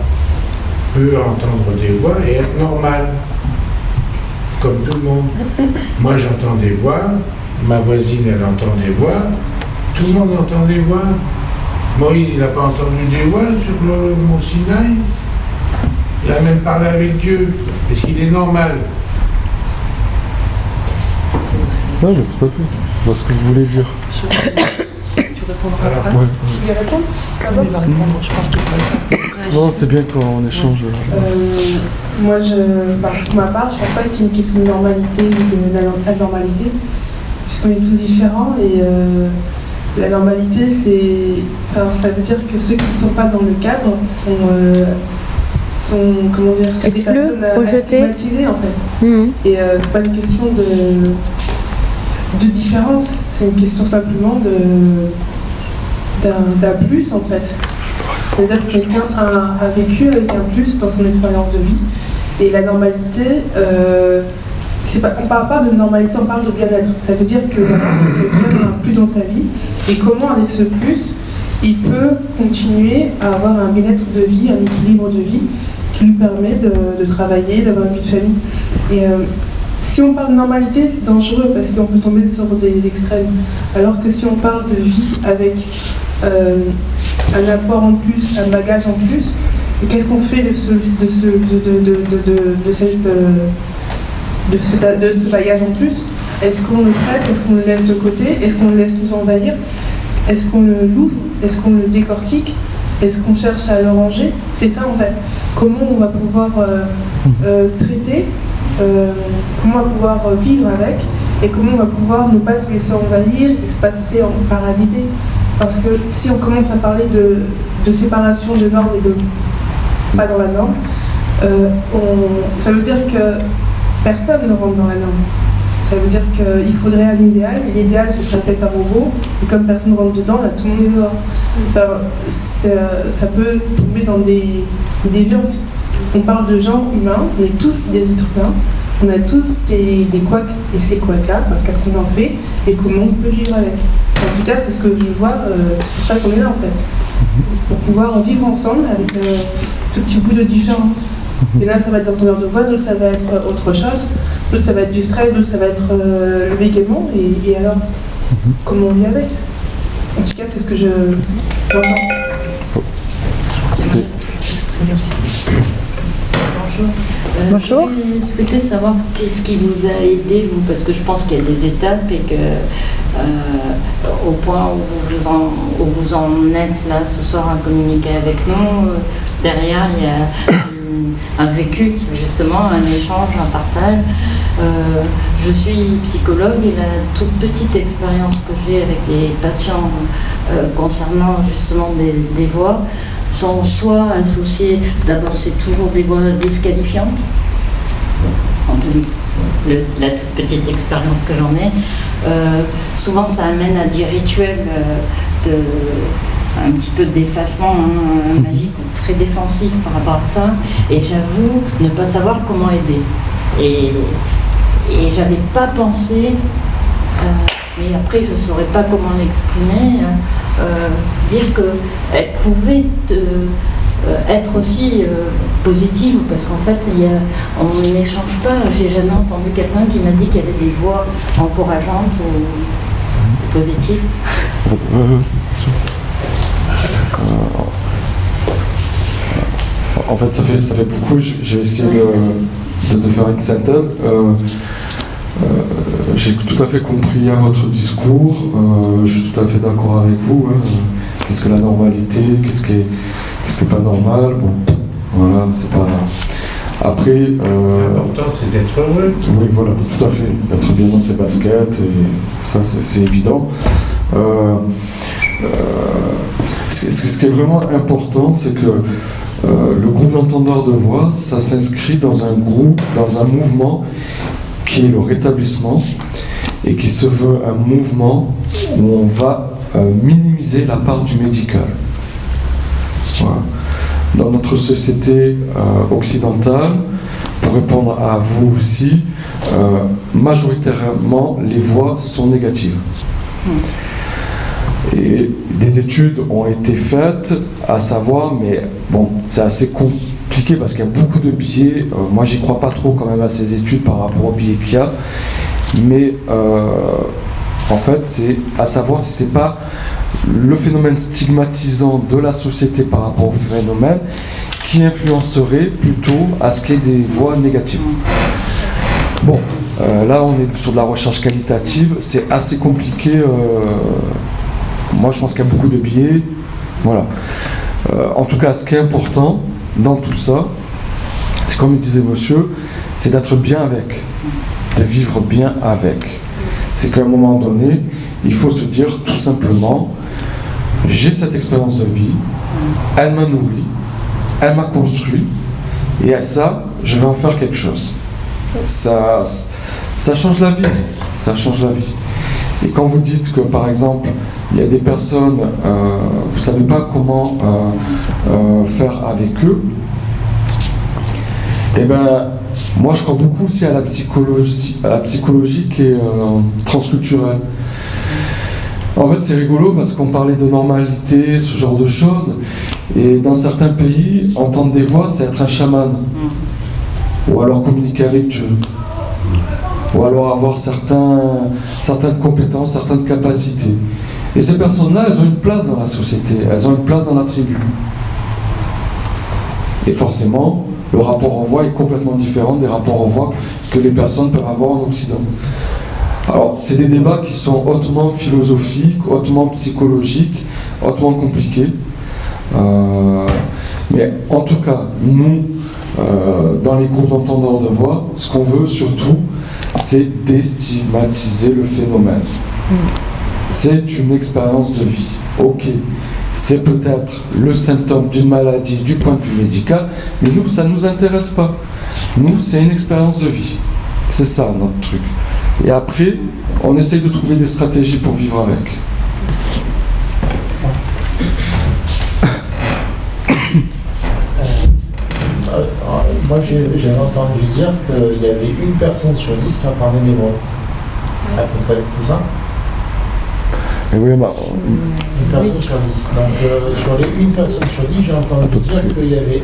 peut entendre des voix et être normal, comme tout le monde. Moi, j'entends des voix, ma voisine, elle entend des voix, tout le monde entend des voix. Moïse, il n'a pas entendu des voix sur le mont Sinaï. Il a même parlé avec Dieu. Est-ce qu'il est normal? Non, mais tout à fait. Je vois ce que vous voulez dire. Tu répondras Alors, après. Ouais. Tu veux répondre? Il va répondre, je pense qu'il va répondre. Non, c'est bien qu'on échange. Moi, pour ma part, je ne pense pas qu'il y ait une question de normalité ou d'anormalité, puisqu'on est tous différents et la normalité, ça veut dire que ceux qui ne sont pas dans le cadre sont comment dire, Exclus, des personnes rejetés. stigmatisées en fait. Mhm. Et c'est pas une question de différence, c'est une question simplement d'un plus en fait. C'est-à-dire que quelqu'un a vécu avec un plus dans son expérience de vie. Et la normalité, on ne parle pas de normalité, on parle de bien-être. Ça veut dire que quelqu'un a un plus dans sa vie. Et comment avec ce plus, il peut continuer à avoir un bien-être de vie, un équilibre de vie qui lui permet de travailler, d'avoir une vie de famille. Et si on parle de normalité, c'est dangereux parce qu'on peut tomber sur des extrêmes. Alors que si on parle de vie avec un apport en plus, un bagage en plus, et qu'est-ce qu'on fait de ce bagage en plus? Est-ce qu'on le traite? Est-ce qu'on le laisse de côté? Est-ce qu'on le laisse nous envahir? Est-ce qu'on l'ouvre? Est-ce qu'on le décortique? Est-ce qu'on cherche à le ranger? C'est ça en fait. Comment on va pouvoir traiter, comment on va pouvoir vivre avec, et comment on va pouvoir ne pas se laisser envahir et se pas se laisser parasiter. Parce que si on commence à parler de séparation de normes et de pas dans la norme, ça veut dire que personne ne rentre dans la norme. Ça veut dire qu'il faudrait un idéal, et l'idéal ce serait peut-être un robot, et comme personne ne rentre dedans, là tout le monde est noir. Enfin, ça peut tomber dans des déviances. On parle de gens humains, on est tous des êtres humains, on a tous des couacs, et ces couacs-là, qu'est-ce qu'on en fait, et comment on peut vivre avec. En tout cas, c'est ce que je vois, c'est pour ça qu'on est là en fait. pour pouvoir vivre ensemble avec ce petit bout de différence. Et là, ça va être l'entendeur de voix, d'autres, ça va être autre chose, d'autres, ça va être du stress, d'autres, ça va être le bégaiement, et alors, comment on vit avec? En tout cas, c'est ce que j'entends. Bonjour. Bonjour. Je souhaitais savoir qu'est-ce qui vous a aidé, vous, parce que je pense qu'il y a des étapes et que au point où vous en êtes là ce soir à communiquer avec nous, derrière il y a un vécu, justement, un échange, un partage. Je suis psychologue et la toute petite expérience que j'ai avec les patients concernant justement des voix sont soit associées, d'abord c'est toujours des voix disqualifiantes, en tout la toute petite expérience que j'en ai, souvent ça amène à des rituels un petit peu d'effacement magique, très défensif par rapport à ça, et j'avoue ne pas savoir comment aider. Et j'avais pas pensé, mais après je ne saurais pas comment l'exprimer, dire qu'elle pouvait être aussi positive, parce qu'en fait on n'échange pas. J'ai jamais entendu quelqu'un qui m'a dit qu'il y avait des voix encourageantes ou positives. En fait, ça fait beaucoup. J'ai essayé de faire une synthèse. J'ai tout à fait compris votre discours. Je suis tout à fait d'accord avec vous. Qu'est-ce que la normalité? Qu'est-ce qui est pas normal? Bon, voilà, c'est pas. Après. L'important, c'est d'être heureux. Oui, voilà, tout à fait. D'être bien dans ses baskets, et ça, c'est évident. Ce qui est vraiment important, c'est que le groupe d'entendeurs de voix, ça s'inscrit dans un mouvement qui est le rétablissement, et qui se veut un mouvement où on va minimiser la part du médical. Voilà. Dans notre société occidentale, pour répondre à vous aussi, majoritairement les voix sont négatives. Et des études ont été faites, à savoir, mais bon, c'est assez compliqué parce qu'il y a beaucoup de biais. Moi, j'y crois pas trop quand même à ces études par rapport aux biais qu'il y a. Mais en fait, c'est à savoir si c'est pas le phénomène stigmatisant de la société par rapport au phénomène qui influencerait plutôt à ce qu'il y ait des voix négatives. Bon, là, on est sur de la recherche qualitative, c'est assez compliqué. Moi, je pense qu'il y a beaucoup de biais. Voilà. En tout cas, ce qui est important dans tout ça, c'est comme disait monsieur, c'est d'être bien avec, de vivre bien avec. C'est qu'à un moment donné, il faut se dire tout simplement, j'ai cette expérience de vie, elle m'a nourri, elle m'a construit, et à ça, je vais en faire quelque chose. Ça change la vie. Ça change la vie. Et quand vous dites que, par exemple, il y a des personnes, vous ne savez pas comment faire avec eux, eh bien, moi je crois beaucoup aussi à la psychologie qui est transculturelle. En fait, c'est rigolo parce qu'on parlait de normalité, ce genre de choses, et dans certains pays, entendre des voix, c'est être un chaman, ou alors communiquer avec Dieu, ou alors avoir certaines compétences, certaines capacités. Et ces personnes-là, elles ont une place dans la société, elles ont une place dans la tribu. Et forcément, le rapport en voix est complètement différent des rapports en voix que les personnes peuvent avoir en Occident. Alors, c'est des débats qui sont hautement philosophiques, hautement psychologiques, hautement compliqués. Mais en tout cas, nous, dans les groupes d'entendeurs de voix, ce qu'on veut surtout, c'est déstigmatiser le phénomène. C'est une expérience de vie. Ok, c'est peut-être le symptôme d'une maladie du point de vue médical, mais nous, ça ne nous intéresse pas. Nous, c'est une expérience de vie. C'est ça notre truc. Et après, on essaye de trouver des stratégies pour vivre avec. Moi, j'avais entendu dire qu'il y avait une personne sur 10 qui entendait des voix. À peu près, c'est ça? Et oui, bah, Une personne sur 10. Donc sur les une personne sur 10, j'ai entendu dire qu'il y avait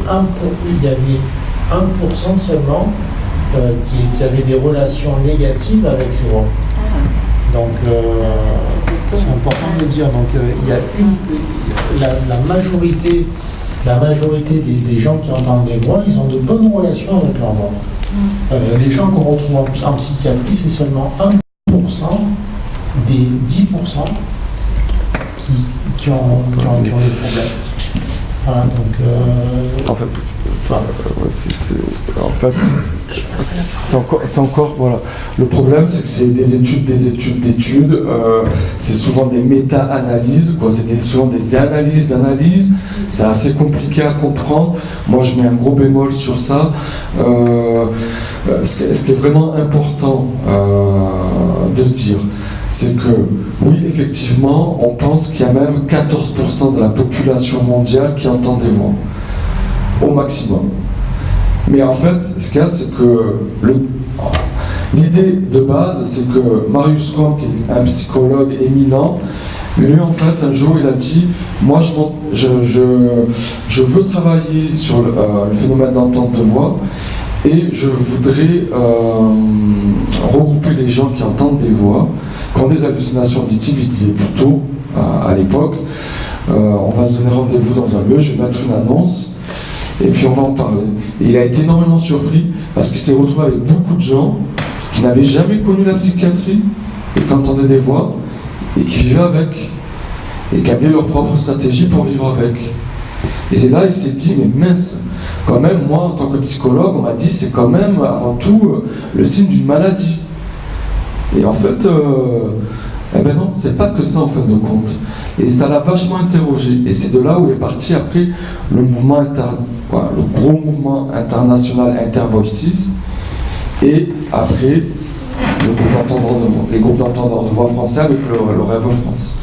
1% seulement qui avait des relations négatives avec ses voix. Donc c'est important de le dire. Donc il y a la majorité des gens qui entendent des voix, ils ont de bonnes relations avec leur voix. Les gens qu'on retrouve en psychiatrie, c'est seulement 1% des 10% qui ont des problèmes. Voilà, donc en fait, c'est encore, voilà. Le problème, c'est que c'est des études, c'est souvent des méta-analyses, quoi. C'est souvent des analyses d'analyse, c'est assez compliqué à comprendre. Moi, je mets un gros bémol sur ça. Ce qui est vraiment important de se dire, c'est que, oui, effectivement, on pense qu'il y a même 14% de la population mondiale qui entend des voix, au maximum. Mais en fait, ce qu'il y a, c'est que l'idée de base, c'est que Marius Romme, qui est un psychologue éminent, lui, en fait, un jour, il a dit, moi, je veux travailler sur le phénomène d'entente de voix, et je voudrais regrouper les gens qui entendent des voix, qui ont des hallucinations auditives. Il disait plutôt, à l'époque, on va se donner rendez-vous dans un lieu, je vais mettre une annonce, et puis on va en parler. Et il a été énormément surpris, parce qu'il s'est retrouvé avec beaucoup de gens qui n'avaient jamais connu la psychiatrie, et qui entendaient des voix, et qui vivaient avec, et qui avaient leur propre stratégie pour vivre avec. Et là, il s'est dit, mais mince, quand même, moi, en tant que psychologue, on m'a dit, c'est quand même, avant tout, le signe d'une maladie. Et en fait, eh ben non, c'est pas que ça, en fin de compte. Et ça l'a vachement interrogé. Et c'est de là où est parti, après, le mouvement le gros mouvement international Intervoices, et après, les groupes d'entendeurs de voix français avec le Rêve France.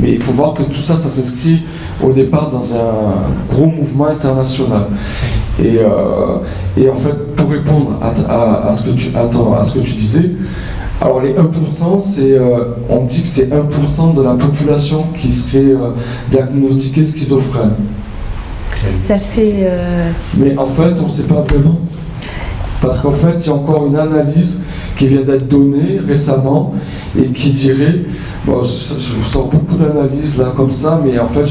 Mais il faut voir que tout ça, ça s'inscrit au départ dans un gros mouvement international. Et en fait, pour répondre à ce que tu disais, alors les 1%, on dit que c'est 1% de la population qui serait diagnostiquée schizophrène. Ça fait... Mais en fait, on ne sait pas vraiment. Parce qu'en fait, il y a encore une analyse qui vient d'être donnée récemment et qui dirait, bon, je vous sors beaucoup d'analyses là comme ça, mais en fait,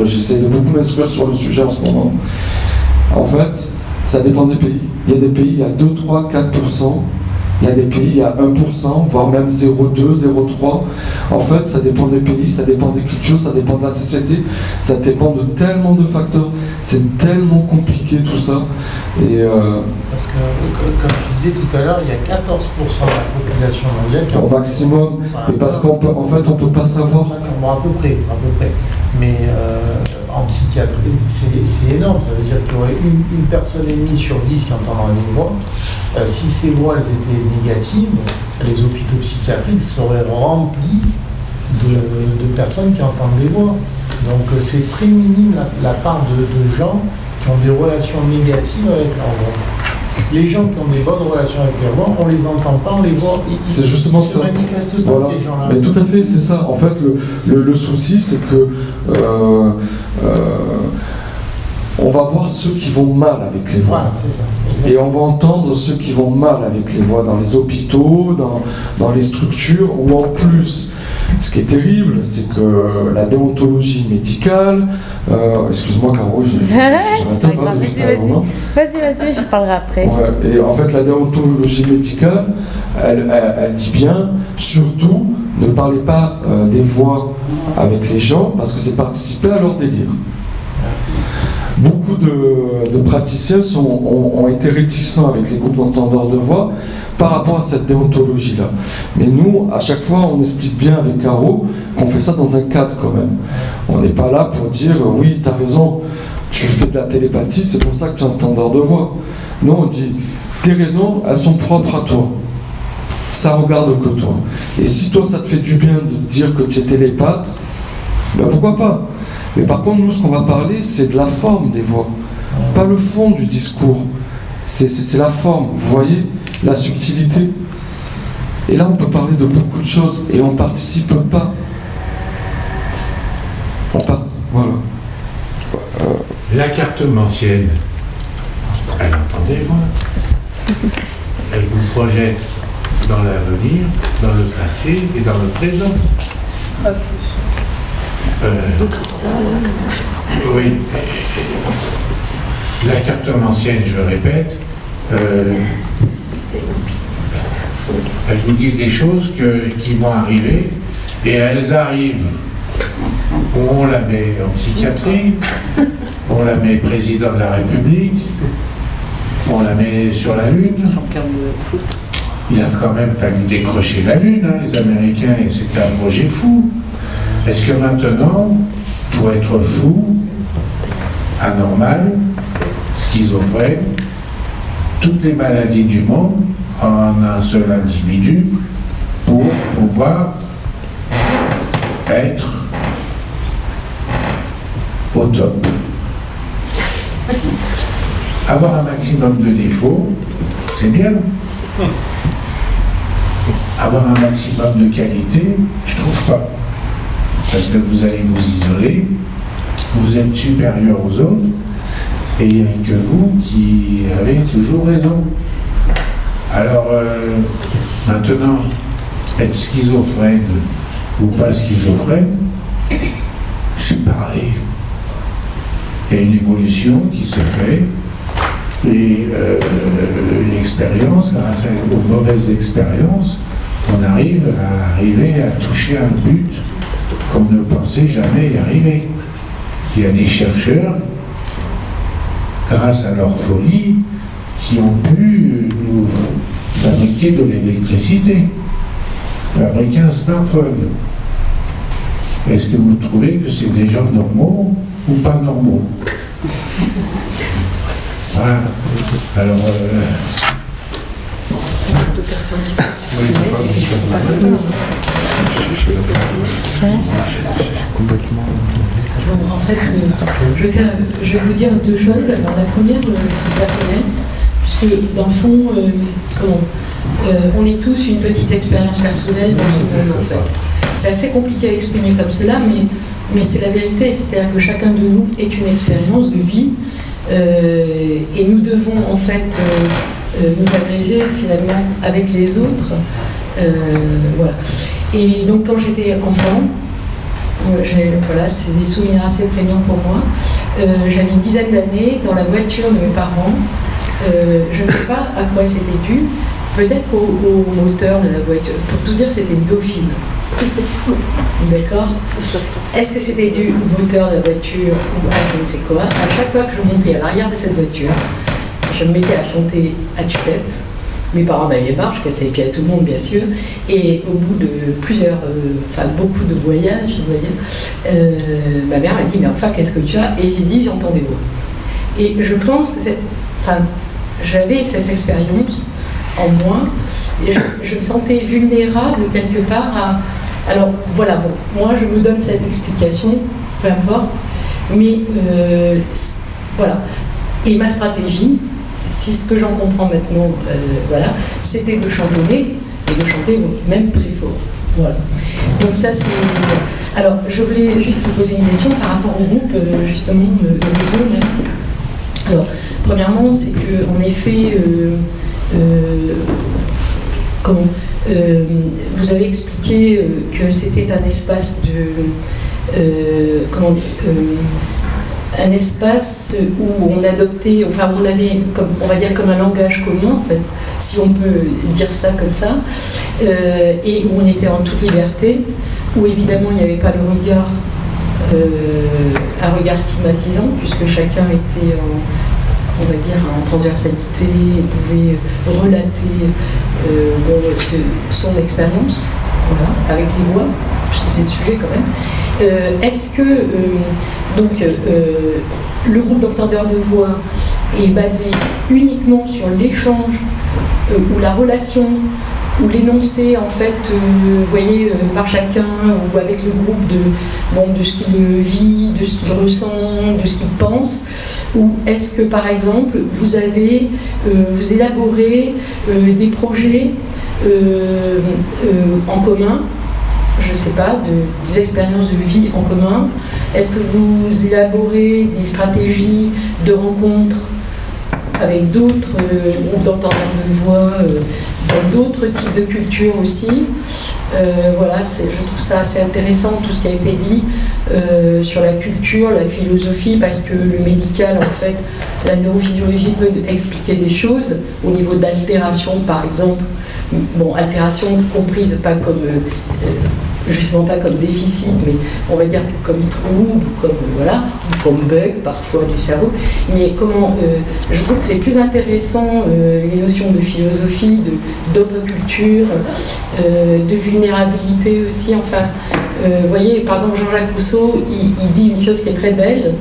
j'essaie de beaucoup m'instruire sur le sujet en ce moment. En fait, ça dépend des pays. Il y a des pays, il y a 2, 3, 4%. Il y a des pays, il y a 1%, voire même 0,2, 0,3. En fait, ça dépend des pays, ça dépend des cultures, ça dépend de la société, ça dépend de tellement de facteurs. C'est tellement compliqué tout ça. Et parce que, comme tu disais tout à l'heure, il y a 14% de la population mondiale qui au maximum. Voilà. Mais parce qu'en fait, on ne peut pas savoir. Bon, à peu près. Mais en psychiatrie, c'est énorme. Ça veut dire qu'il y aurait une personne et demie sur 10 qui entendra une voix. Si ces voix elles étaient négatives, les hôpitaux psychiatriques seraient remplis de personnes qui entendent des voix. Donc c'est très minime la part de gens qui ont des relations négatives avec leur voix. Les gens qui ont des bonnes relations avec leur voix, on les entend pas, on les voit. C'est justement ça. Ils se manifestent pas, voilà. Ces gens-là. Mais tout à fait, c'est ça. En fait, le souci, c'est que on va voir ceux qui vont mal avec les voix. Voilà, c'est ça. Et on va entendre ceux qui vont mal avec les voix dans les hôpitaux, dans les structures, où en plus, ce qui est terrible, c'est que la déontologie médicale, excuse-moi Caro, j'arrête de parler. Vas-y, je parlerai après. Ouais, et en fait, la déontologie médicale, elle dit bien, surtout, ne parlez pas des voix avec les gens, parce que c'est participer à leur délire. Beaucoup de praticiens ont été réticents avec les groupes d'entendeurs de voix par rapport à cette déontologie-là. Mais nous, à chaque fois, on explique bien avec Caro qu'on fait ça dans un cadre quand même. On n'est pas là pour dire « oui, tu as raison, tu fais de la télépathie, c'est pour ça que tu es entendeur de voix ». Non, on dit « tes raisons, elles sont propres à toi. Ça regarde que toi. Et si toi, ça te fait du bien de dire que tu es télépathe, ben pourquoi pas ? Mais par contre, nous, ce qu'on va parler, c'est de la forme des voix, pas le fond du discours. C'est la forme, vous voyez, la subtilité. Et là, on peut parler de beaucoup de choses, et on ne participe pas en partie, voilà. La cartomancienne, elle entend des voix. Elle vous projette dans l'avenir, dans le passé et dans le présent. Oui. La cartomancienne, je répète, elle vous dit des choses qui vont arriver et elles arrivent. On la met en psychiatrie, on la met président de la République, on la met sur la Lune. Il a quand même fallu décrocher la Lune, hein, les Américains, et c'était un projet fou. Est-ce que maintenant, il faut être fou, anormal, schizophrène, toutes les maladies du monde en un seul individu pour pouvoir être au top? Avoir un maximum de défauts, c'est bien. Avoir un maximum de qualité, je trouve pas. Parce que vous allez vous isoler, vous êtes supérieur aux autres, et il n'y a que vous qui avez toujours raison. Alors, maintenant, être schizophrène ou pas schizophrène, c'est pareil. Il y a une évolution qui se fait, et l'expérience, grâce aux mauvaises expériences, on arrive à toucher un but qu'on ne pensait jamais y arriver. Il y a des chercheurs, grâce à leur folie, qui ont pu nous fabriquer de l'électricité, fabriquer un smartphone. Est-ce que vous trouvez que c'est des gens normaux ou pas normaux? Voilà. Alors, En fait, je vais vous dire deux choses. Alors, la première, c'est personnel, puisque dans le fond, on est tous une petite expérience personnelle dans ce monde, en fait. C'est assez compliqué à exprimer comme cela, mais c'est la vérité. C'est-à-dire que chacun de nous est une expérience de vie, et nous devons, en fait, nous agréger finalement avec les autres. Voilà. Et donc, quand j'étais enfant, c'est des souvenirs assez prégnants pour moi. J'avais une dizaine d'années dans la voiture de mes parents. Je ne sais pas à quoi c'était dû, peut-être au moteur de la voiture. Pour tout dire, c'était une Dauphine. D'accord? Est-ce que c'était dû au moteur de la voiture ou à je ne sais quoi? À chaque fois que je montais à l'arrière de cette voiture, je me mettais à chanter à tue-tête. Mes parents en avaient marre, je cassais les pieds à tout le monde, bien sûr. Et au bout de beaucoup de voyages, on va dire, ma mère m'a dit, mais enfin, qu'est-ce que tu as? Et j'ai dit, j'entends des voix. Et je pense que j'avais cette expérience en moi, et je me sentais vulnérable quelque part à... Alors, voilà, bon, moi, je me donne cette explication, peu importe, mais voilà. Et ma stratégie, c'est ce que j'en comprends maintenant, voilà, c'était de chantonner et de chanter même très fort. Voilà. Donc ça c'est... Alors je voulais juste vous poser une question par rapport au groupe, justement, de réseau même. Alors, premièrement, c'est qu'en effet, vous avez expliqué que c'était un espace de... un espace où on adoptait, enfin on avait, on va dire comme un langage commun en fait, si on peut dire ça comme ça, et où on était en toute liberté, où évidemment il n'y avait pas le regard, un regard stigmatisant, puisque chacun était on va dire en transversalité, et pouvait relater son expérience, voilà, avec les voix, puisque c'est le sujet quand même. Est-ce que le groupe d'entendeurs de voix est basé uniquement sur l'échange ou la relation ou l'énoncé en fait, vous voyez, par chacun ou avec le groupe de ce qu'il vit, de ce qu'il ressent, de ce qu'il pense, ou est-ce que par exemple vous élaborez des projets en commun, je ne sais pas, des expériences de vie en commun? Est-ce que vous élaborez des stratégies de rencontres avec d'autres groupes d'entendeurs de voix, dans d'autres types de cultures aussi? Voilà, je trouve ça assez intéressant tout ce qui a été dit sur la culture, la philosophie, parce que le médical, en fait, la neurophysiologie peut expliquer des choses au niveau d'altération, par exemple. Bon, altération comprise pas comme justement pas comme déficit, mais on va dire comme trouble, comme voilà, ou comme bug parfois du cerveau. Mais comment je trouve que c'est plus intéressant les notions de philosophie, d'autres cultures, de vulnérabilité aussi. Enfin, vous voyez, par exemple Jean-Jacques Rousseau, il dit une chose qui est très belle.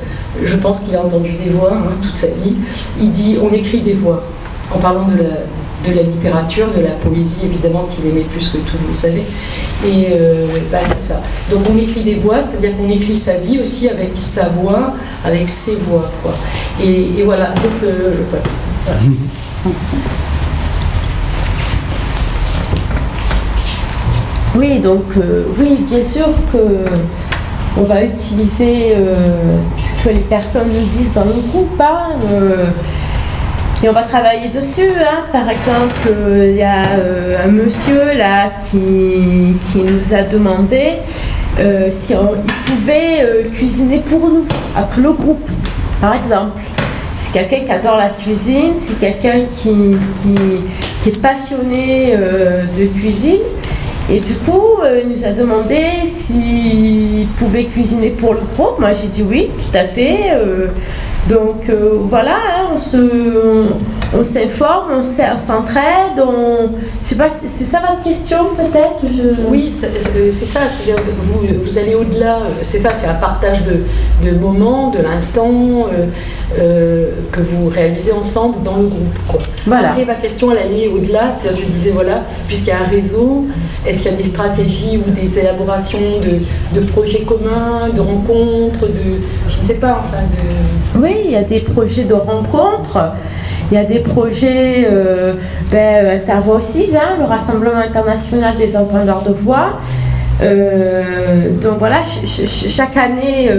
Je pense qu'il a entendu des voix toute sa vie. Il dit on écrit des voix en parlant de la littérature, de la poésie, évidemment, qu'il aimait plus que tout, vous le savez. Et c'est ça. Donc on écrit des voix, c'est-à-dire qu'on écrit sa vie aussi avec sa voix, avec ses voix, quoi. Et voilà. Donc, voilà. Oui, donc, oui, bien sûr que on va utiliser ce que les personnes nous disent dans le groupe, et on va travailler dessus. Par exemple, il y a un monsieur là qui nous a demandé si il pouvait cuisiner pour nous, après le groupe, par exemple. C'est quelqu'un qui adore la cuisine, c'est quelqu'un qui est passionné de cuisine. Et du coup, il nous a demandé s'il pouvait cuisiner pour le groupe. Moi, j'ai dit oui, tout à fait. Donc voilà, on s'informe, on s'entraide, je sais pas, c'est ça votre question peut-être? Oui, c'est ça, c'est-à-dire que vous allez au-delà, c'est ça, c'est un partage de moments, de l'instant que vous réalisez ensemble dans le groupe, quoi. Voilà. Après, ma question, elle allait au-delà, c'est-à-dire je disais, voilà, puisqu'il y a un réseau, est-ce qu'il y a des stratégies ou des élaborations de projets communs, de rencontres, je ne sais pas, enfin, Oui, il y a des projets de rencontres, il y a des projets Intervoix aussi, le Rassemblement international des entendeurs de voix. Donc voilà, chaque année,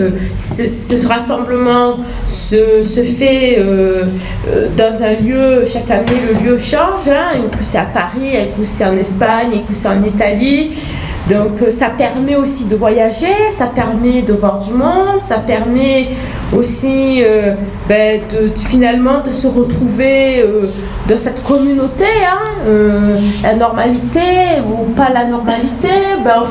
ce rassemblement se fait dans un lieu. Chaque année, le lieu change. Un coup c'est à Paris, un coup c'est en Espagne, un coup c'est en Italie. Donc ça permet aussi de voyager, ça permet de voir du monde, ça permet aussi finalement de se retrouver dans cette communauté, la normalité ou pas la normalité,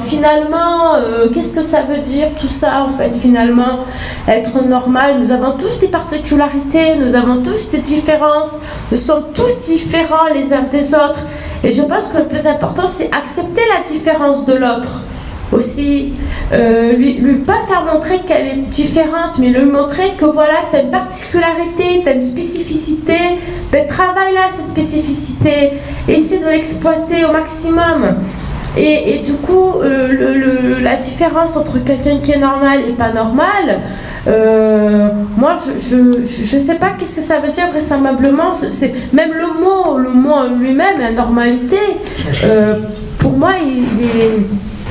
finalement qu'est-ce que ça veut dire tout ça en fait finalement, être normal? Nous avons tous des particularités, nous avons tous des différences, nous sommes tous différents les uns des autres. Et je pense que le plus important, c'est accepter la différence de l'autre. Aussi, lui pas faire montrer qu'elle est différente, mais lui montrer que voilà, tu as une particularité, tu as une spécificité, travaille là cette spécificité, essaie de l'exploiter au maximum. Et du coup, la différence entre quelqu'un qui est normal et pas normal, moi je sais pas qu'est-ce que ça veut dire vraisemblablement. C'est même le mot en lui-même, la normalité. Pour moi,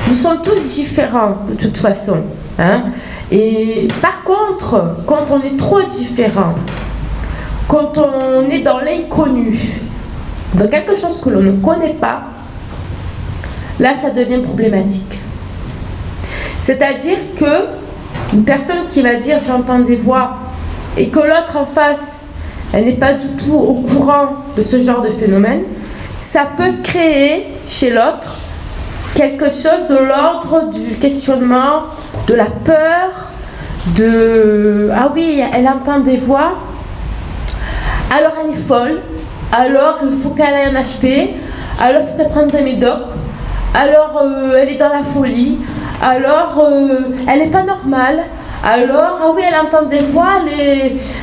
nous sommes tous différents de toute façon. Et par contre, quand on est trop différent, quand on est dans l'inconnu, dans quelque chose que l'on ne connaît pas, là ça devient problématique. C'est-à-dire que une personne qui va dire j'entends des voix et que l'autre en face elle n'est pas du tout au courant de ce genre de phénomène, ça peut créer chez l'autre quelque chose de l'ordre du questionnement, de la peur, de ah oui elle entend des voix, alors elle est folle, alors il faut qu'elle ait un HP, alors il faut qu'elle prenne un médoc, alors elle est dans la folie, alors elle n'est pas normale, alors ah oui elle entend des voix,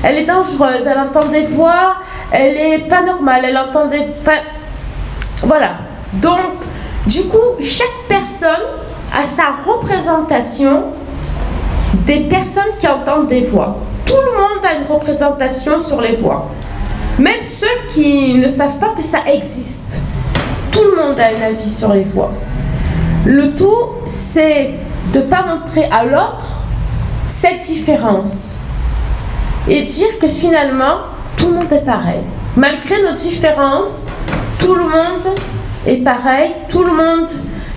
elle est dangereuse, elle entend des voix, elle est pas normale, elle entend des... Enfin, voilà. Donc, du coup, chaque personne a sa représentation des personnes qui entendent des voix. Tout le monde a une représentation sur les voix. Même ceux qui ne savent pas que ça existe. Tout le monde a un avis sur les voix. Le tout, c'est de ne pas montrer à l'autre cette différence et dire que finalement, tout le monde est pareil. Malgré nos différences, tout le monde est pareil, tout le monde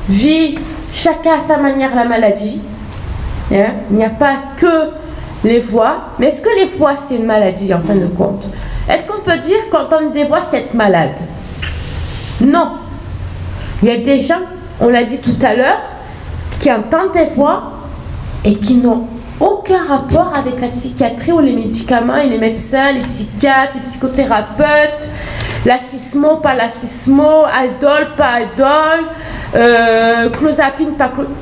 vit chacun à sa manière la maladie. Hein? Il n'y a pas que les voix, mais est-ce que les voix c'est une maladie en fin de compte? Est-ce qu'on peut dire qu'entendre des voix c'est être malade? Non. Il y a des gens, on l'a dit tout à l'heure, qui entendent des voix et qui n'ont aucun rapport avec la psychiatrie ou les médicaments et les médecins, les psychiatres, les psychothérapeutes, la sismo, pas la sismo, aldol, pas aldol, clozapine, pas clozapine.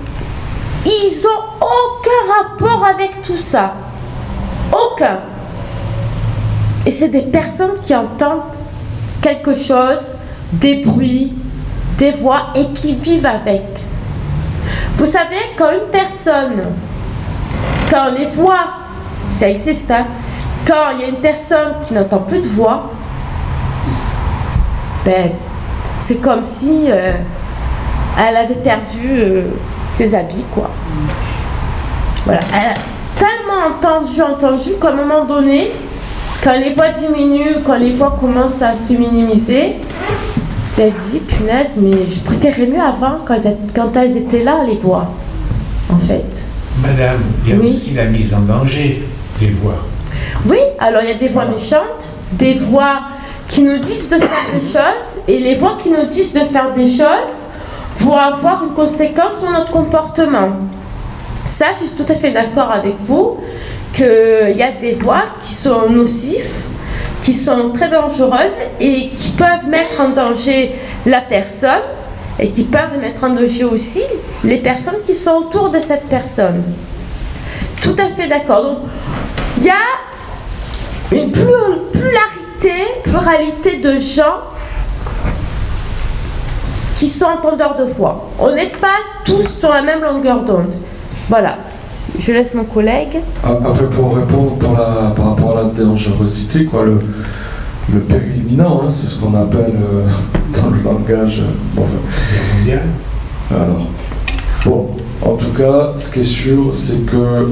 Ils n'ont aucun rapport avec tout ça. Aucun. Et c'est des personnes qui entendent quelque chose, des bruits, des voix et qui vivent avec. Vous savez, quand une personne, quand les voix, ça existe, hein, quand il y a une personne qui n'entend plus de voix, ben, c'est comme si elle avait perdu ses habits, quoi. Voilà. Elle a tellement entendu qu'à un moment donné, quand les voix diminuent, quand les voix commencent à se minimiser, elle se dit, punaise, mais je préférais mieux avant quand elles étaient là, les voix, en fait. Madame, il y a Oui. aussi la mise en danger des voix. Oui, alors il y a des voix méchantes, des voix qui nous disent de faire des choses, et les voix qui nous disent de faire des choses vont avoir une conséquence sur notre comportement. Ça, je suis tout à fait d'accord avec vous, qu'il y a des voix qui sont nocives, qui sont très dangereuses et qui peuvent mettre en danger la personne et qui peuvent mettre en danger aussi les personnes qui sont autour de cette personne. Tout à fait d'accord. Donc, il y a une pluralité de gens qui sont entendeurs de voix. On n'est pas tous sur la même longueur d'onde. Voilà. Je laisse mon collègue. Après, pour répondre par rapport à la dangerosité, quoi, le péril imminent, hein, c'est ce qu'on appelle dans le langage mondial. Alors, bon, en tout cas, ce qui est sûr, c'est que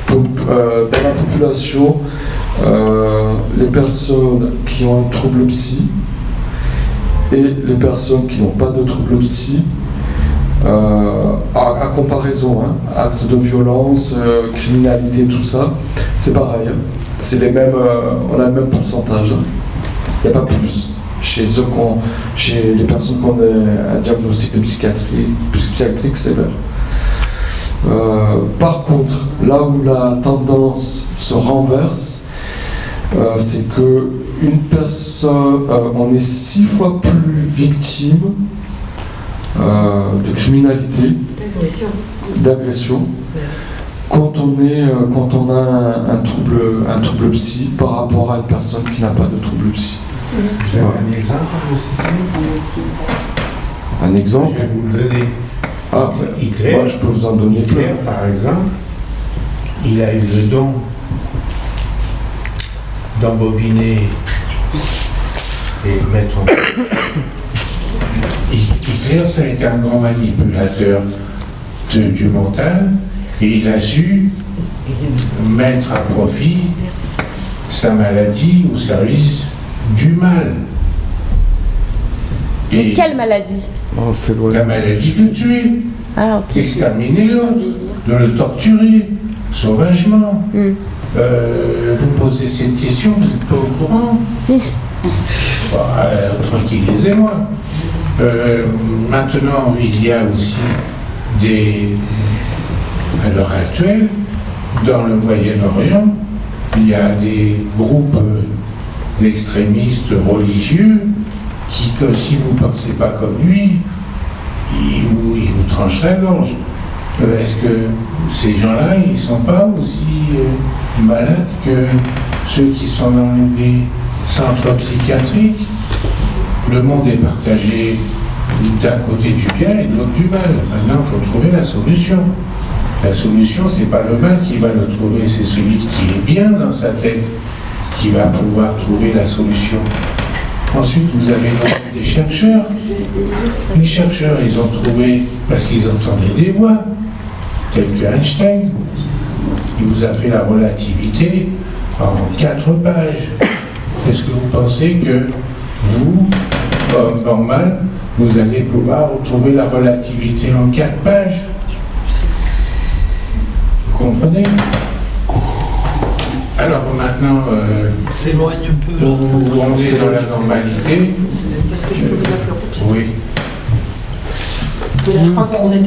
dans la population, les personnes qui ont un trouble psy et les personnes qui n'ont pas de trouble psy, à comparaison, hein, actes de violence, criminalité, tout ça, c'est pareil. Hein. C'est les mêmes, on a le même pourcentage. Hein. Il n'y a pas plus. Chez les personnes qui ont un diagnostic de psychiatrique sévère. Par contre, là où la tendance se renverse, c'est que une personne, on est 6 fois plus victime de criminalité, d'agression, quand on a un trouble psy par rapport à une personne qui n'a pas de trouble psy. Vous avez un exemple à vous citer? Un exemple? Je vais vous le donner. Ah, Hitler, moi je peux vous en donner plein. Hitler, par exemple, il a eu le don d'embobiner et mettre en... Hitler, ça a été un grand manipulateur du mental et il a su mettre à profit sa maladie au service du mal. Et Quelle maladie? Oh, c'est loin. la maladie de tuer, Ah, ok. d'exterminer l'autre, de le torturer sauvagement. Vous me posez cette question, vous n'êtes pas au courant? Si. Tranquillisez-moi. Maintenant, il y a aussi à l'heure actuelle, dans le Moyen-Orient, il y a des groupes d'extrémistes religieux qui, que si vous ne pensez pas comme lui, ils vous tranchent la gorge. Est-ce que ces gens-là, ils ne sont pas aussi malades que ceux qui sont dans les centres psychiatriques? Le monde est partagé d'un côté du bien et de l'autre du mal. Maintenant, il faut trouver la solution. La solution, c'est pas le mal qui va le trouver, c'est celui qui est bien dans sa tête qui va pouvoir trouver la solution. Ensuite, vous avez des chercheurs. Les chercheurs, ils ont trouvé, parce qu'ils entendaient des voix, telles que Einstein. il vous a fait la relativité en 4 pages. Est-ce que vous pensez que vous, homme normal, vous allez pouvoir retrouver la relativité en 4 pages? Vous comprenez? Alors maintenant, s'éloigne un peu. où on est dans la normalité. Est-ce que je peux vous interrompre? Oui. Je crois qu'on est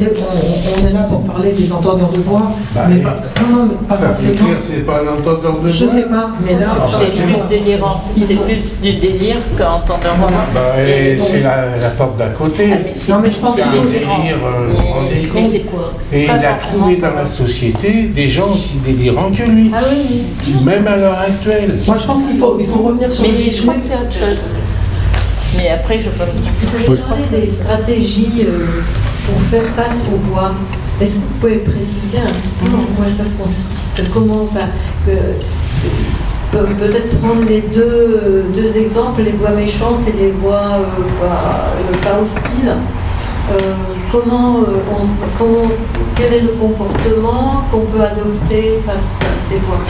là pour parler des entendeurs de voix, mais pas, non, mais pas forcément. C'est pas un entendeur de voix. Je sais pas, mais là, C'est plus délirant. C'est plus du délire qu'entendeur de voix. C'est la porte d'à côté. non, mais je pense C'est un qu'il faut. délire, vous vous rendez Mais compte? c'est quoi? Et il a trouvé dans la société des gens aussi délirants que lui, Ah oui, même à l'heure actuelle. Moi, je pense qu'il faut revenir sur mais le je sujet. crois que c'est autre chose. Mais après, je peux me dire. Vous avez parlé des stratégies pour faire face aux voix. Est-ce que vous pouvez préciser un petit peu en quoi ça consiste? Comment, enfin, peut-être prendre les deux exemples, les voix méchantes et les voix pas hostiles. Quel est le comportement qu'on peut adopter face à ces voix?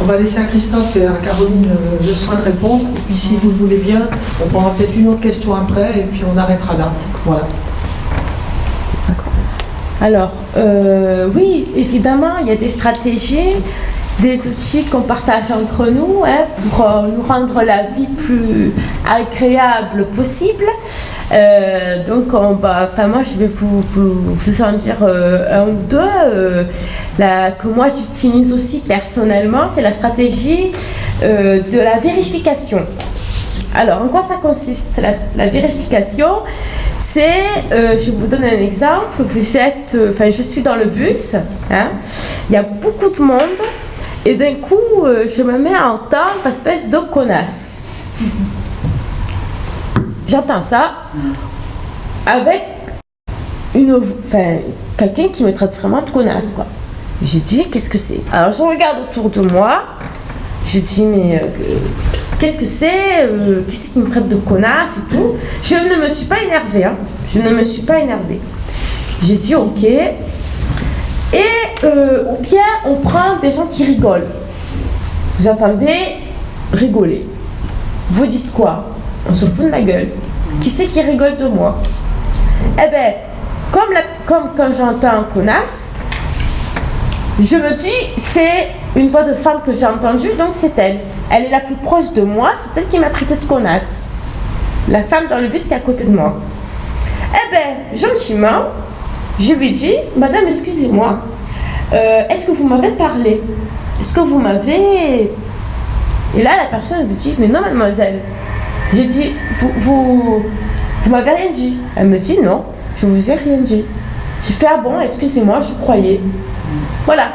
On va laisser à Christophe et à Caroline le soin de répondre. Et puis, si vous le voulez bien, on prendra peut-être une autre question après et puis on arrêtera là. Voilà. Alors, oui, évidemment, il y a des stratégies, des outils qu'on partage entre nous pour nous rendre la vie plus agréable possible. Donc, moi, je vais vous en dire un ou deux. Que moi, j'utilise aussi personnellement, c'est la stratégie de la vérification. Alors, en quoi ça consiste? La vérification, c'est, je vous donne un exemple, je suis dans le bus, il y a beaucoup de monde, et d'un coup, je me mets à entendre une espèce de connasse. J'entends ça avec quelqu'un qui me traite vraiment de connasse, quoi. J'ai dit, qu'est-ce que c'est? Alors, je regarde autour de moi, je dis, mais qu'est-ce que c'est? Qu'est-ce qui me traite de connasse et tout? Je ne me suis pas énervée, Je ne me suis pas énervée. J'ai dit, ok. Et ou bien, on prend des gens qui rigolent. Vous entendez rigoler. Vous dites quoi? On se fout de ma gueule. Qui c'est qui rigole de moi? Eh bien, comme quand j'entends connasse, je me dis, c'est une voix de femme que j'ai entendue, donc c'est elle. Elle est la plus proche de moi, c'est elle qui m'a traité de connasse. La femme dans le bus qui est à côté de moi. Eh bien, gentiment, je lui dis, madame, excusez-moi, est-ce que vous m'avez parlé? Est-ce que vous m'avez... Et là, la personne me dit, mais non, mademoiselle. J'ai dit, vous m'avez rien dit. Elle me dit, non, je vous ai rien dit. J'ai fait, ah bon, excusez-moi, je croyais. Voilà.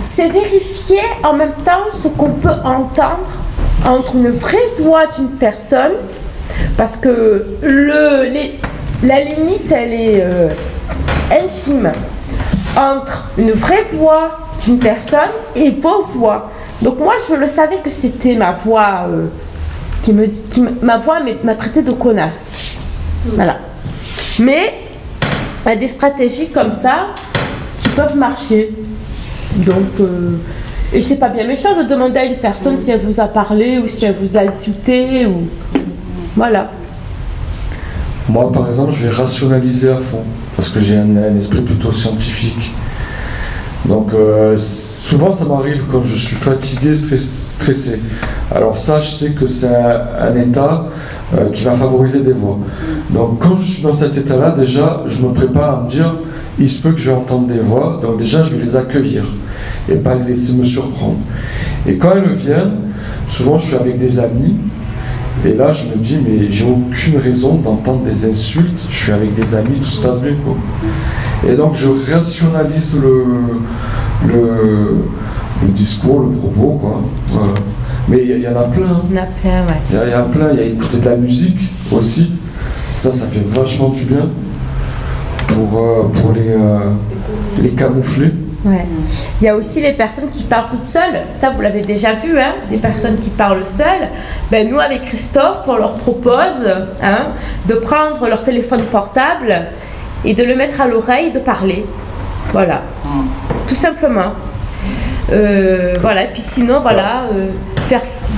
C'est vérifier en même temps ce qu'on peut entendre entre une vraie voix d'une personne, parce que la limite, elle est infime entre une vraie voix d'une personne et vos voix. Donc moi, je le savais que c'était ma voix ma voix m'a traité de connasse. Voilà. Mais il y a des stratégies comme ça qui peuvent marcher. Donc, et c'est pas bien méchant de demander à une personne si elle vous a parlé ou si elle vous a insulté ou voilà. Moi, par exemple, je vais rationaliser à fond parce que j'ai un esprit plutôt scientifique. Donc, souvent, ça m'arrive quand je suis fatigué, stressé. Alors ça, je sais que c'est un état qui va favoriser des voix. Donc, quand je suis dans cet état-là, déjà, je me prépare à me dire, il se peut que je vais entendre des voix. Donc déjà, je vais les accueillir et pas les laisser me surprendre. Et quand elles viennent, souvent, je suis avec des amis. Et là, je me dis, mais j'ai aucune raison d'entendre des insultes. Je suis avec des amis, tout se passe bien, quoi. Et donc, je rationalise le discours, le propos, quoi. Voilà. Mais il y en a plein. Il y en a plein, ouais. Il y a plein. Il y a écouter de la musique aussi. Ça fait vachement du bien pour les camoufler. Ouais. Il y a aussi les personnes qui parlent toutes seules. Ça, vous l'avez déjà vu, des personnes qui parlent seules. Ben, nous, avec Christophe, on leur propose de prendre leur téléphone portable et de le mettre à l'oreille et de parler. Voilà. tout simplement. Voilà, et puis sinon,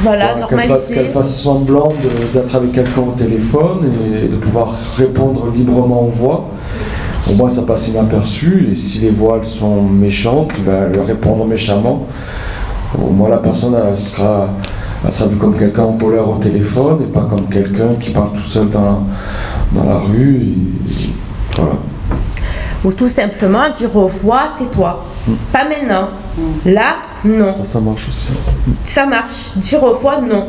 normaliser. Qu'elle fasse semblant d'être avec quelqu'un au téléphone et de pouvoir répondre librement aux voix. Au moins ça passe inaperçu, et si les voix elles sont méchantes, leur répondre méchamment. Au moins la personne elle sera vue comme quelqu'un en colère au téléphone et pas comme quelqu'un qui parle tout seul dans la rue. Voilà. Ou tout simplement dire aux voix, tais-toi. Pas maintenant. Là, non. Ça marche aussi. Ça marche. Dire aux voix, non.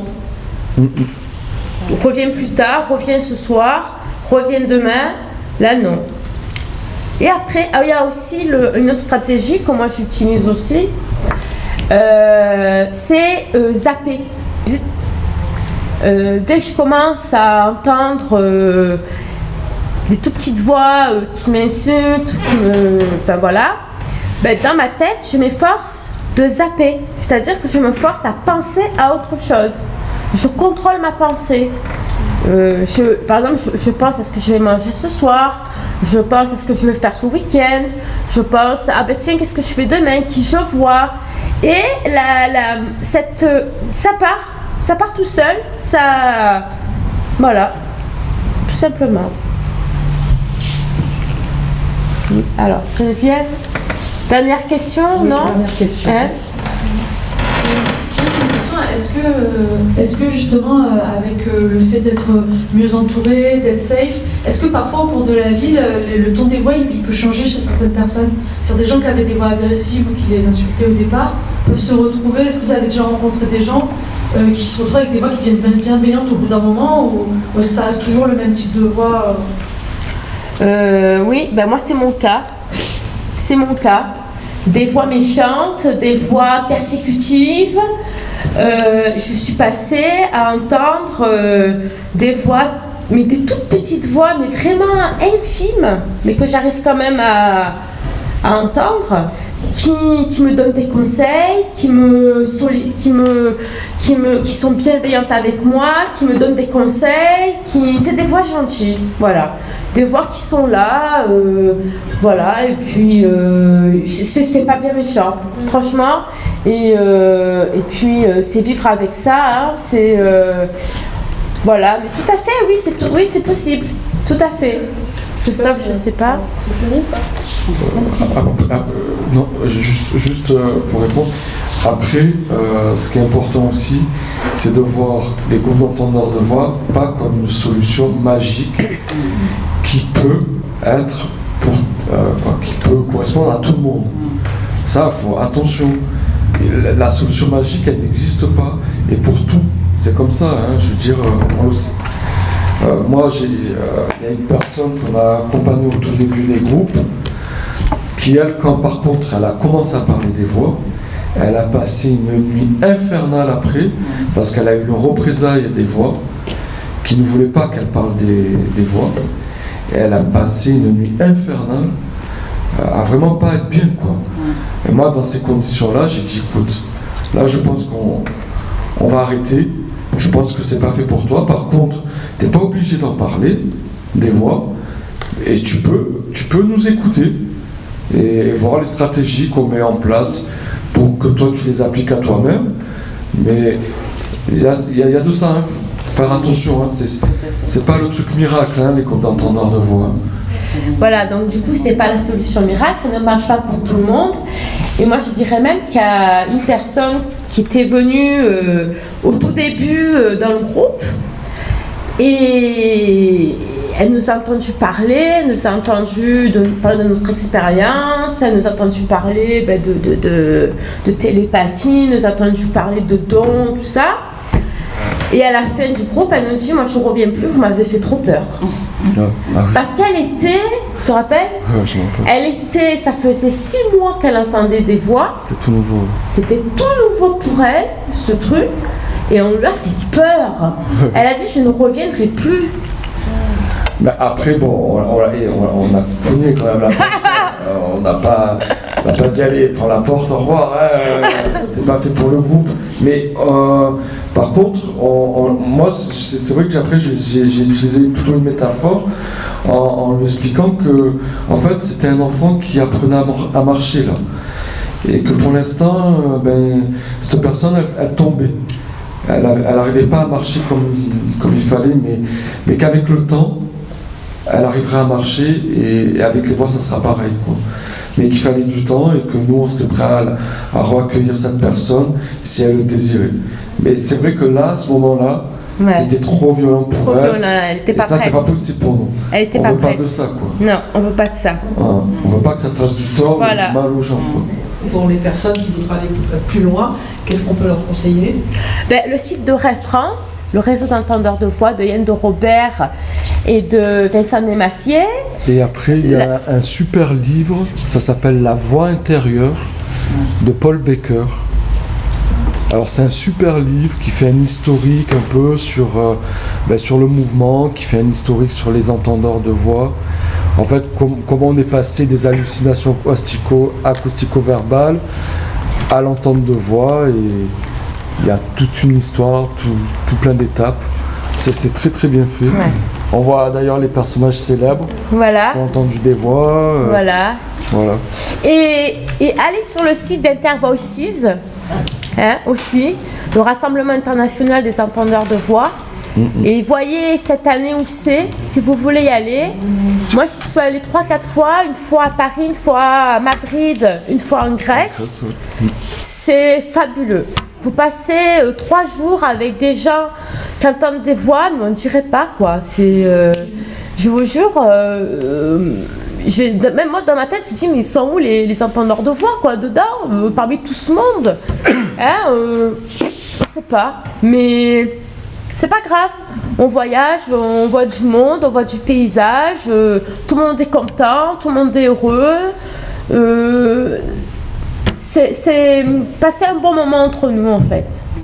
Reviens plus tard, reviens ce soir, reviens demain. Là, non. Et après, il y a aussi une autre stratégie que moi j'utilise aussi. C'est zapper. Dès que je commence à entendre des toutes petites voix qui m'insultent, dans ma tête, je m'efforce de zapper. C'est-à-dire que je me force à penser à autre chose. Je contrôle ma pensée. Par exemple, je pense à ce que je vais manger ce soir, je pense à ce que je vais faire ce week-end, je pense à qu'est-ce que je fais demain, qui je vois. Et ça part tout seul, voilà, tout simplement. Alors, Geneviève, dernière question, non? Dernière question. Est-ce que justement, avec le fait d'être mieux entouré, d'être safe, est-ce que parfois au cours de la vie, le ton des voix, il peut changer chez certaines personnes? Sur des gens qui avaient des voix agressives ou qui les insultaient au départ, peuvent se retrouver. Est-ce que vous avez déjà rencontré des gens qui se retrouvent avec des voix qui deviennent bienveillantes au bout d'un moment, ou est-ce que ça reste toujours le même type de voix? Oui, moi c'est mon cas. C'est mon cas. Des voix méchantes, des voix persécutives. Je suis passée à entendre des voix, mais des toutes petites voix, mais vraiment infimes, mais que j'arrive quand même à entendre, qui me donnent des conseils, qui sont bienveillantes avec moi, qui me donnent des conseils, c'est des voix gentilles, voilà. Des voix qui sont là, voilà, et puis c'est pas bien méchant, franchement, et puis c'est vivre avec ça, hein, c'est voilà, mais tout à fait, oui, c'est possible, tout à fait. Christophe, je sais pas. C'est fini, quoi. Non, juste pour répondre. Après, ce qui est important aussi, c'est de voir les groupes d'entendeurs de voix pas comme une solution magique qui peut être qui peut correspondre à tout le monde. Ça, faut attention. La solution magique, elle n'existe pas. Et pour tout, c'est comme ça. Hein, je veux dire, on le sait. Moi, il y a une personne qu'on a accompagnée au tout début des groupes, qui elle, quand par contre elle a commencé à parler des voix, elle a passé une nuit infernale après, parce qu'elle a eu le représailles des voix, qui ne voulaient pas qu'elle parle des voix, et elle a passé une nuit infernale, à vraiment pas être bien, quoi. Et moi, dans ces conditions-là, j'ai dit, écoute, là je pense qu'on va arrêter, je pense que c'est pas fait pour toi, par contre, t'es pas obligé d'en parler, des voix, et tu peux nous écouter et voir les stratégies qu'on met en place pour que toi tu les appliques à toi-même. Mais il y a de ça, hein. Faire attention, hein. C'est pas le truc miracle, hein, les groupes d'entendeurs de voix. Voilà, donc du coup c'est pas la solution miracle, ça ne marche pas pour tout le monde. Et moi je dirais même qu'il y a une personne qui était venue au tout début dans le groupe, et elle nous a entendu parler, elle nous a entendu parler de notre expérience, elle nous a entendu parler de télépathie, elle nous a entendu parler de dons, tout ça. Et à la fin du groupe, elle nous dit, moi je ne reviens plus, vous m'avez fait trop peur. Parce qu'elle était, tu te rappelles? Je me rappelle. Ça faisait 6 mois qu'elle entendait des voix. C'était tout nouveau. C'était tout nouveau pour elle, ce truc. Et on lui a fait peur. Elle a dit, je ne reviendrai plus. Mais après, bon, on a connu quand même la personne. On n'a pas dit, allez, prends la porte, au revoir, hein, t'es pas fait pour le groupe. Mais par contre, moi, c'est vrai que après, j'ai utilisé plutôt une métaphore en lui expliquant que, en fait, c'était un enfant qui apprenait à marcher, là. Et que pour l'instant, cette personne, elle tombait. Elle n'arrivait pas à marcher comme il fallait, mais qu'avec le temps, elle arriverait à marcher et avec les voix, ça sera pareil, quoi. Mais qu'il fallait du temps et que nous, on serait prêts à recueillir cette personne si elle le désirait. Mais c'est vrai que là, à ce moment-là, c'était trop violent pour elle. Elle était pas et ça, prête. c'est pas possible pour nous. Elle était on pas veut prête. pas de ça, quoi. Non, on veut pas de ça. On veut pas que ça fasse du tort ou du mal aux gens, quoi. Pour les personnes qui voudraient aller plus loin, qu'est-ce qu'on peut leur conseiller? Le site de Rêve France, le réseau d'entendeurs de voix de Yann de Robert et de Vincent Desmassiers. Et après, il y a un super livre, ça s'appelle La voix intérieure de Paul Baker. Alors c'est un super livre qui fait un historique un peu sur le mouvement, qui fait un historique sur les entendeurs de voix. En fait, comment on est passé des hallucinations acoustico-verbales à l'entente de voix, et il y a toute une histoire, tout plein d'étapes. C'est très très bien fait. Ouais. On voit d'ailleurs les personnages célèbres qui ont entendu des voix. Voilà. Et allez sur le site d'Intervoices, aussi, le Rassemblement international des entendeurs de voix. Et voyez cette année où c'est, si vous voulez y aller. Moi, j'y suis allée 3-4 fois, une fois à Paris, une fois à Madrid, une fois en Grèce. C'est fabuleux. Vous passez 3 jours avec des gens qui entendent des voix, mais on ne dirait pas, quoi. Je vous jure, même moi dans ma tête, je dis, mais ils sont où les entendeurs de voix, quoi, dedans, parmi tout ce monde, je sais pas, mais c'est pas grave. On voyage, on voit du monde, on voit du paysage, tout le monde est content, tout le monde est heureux. C'est passer un bon moment entre nous, en fait.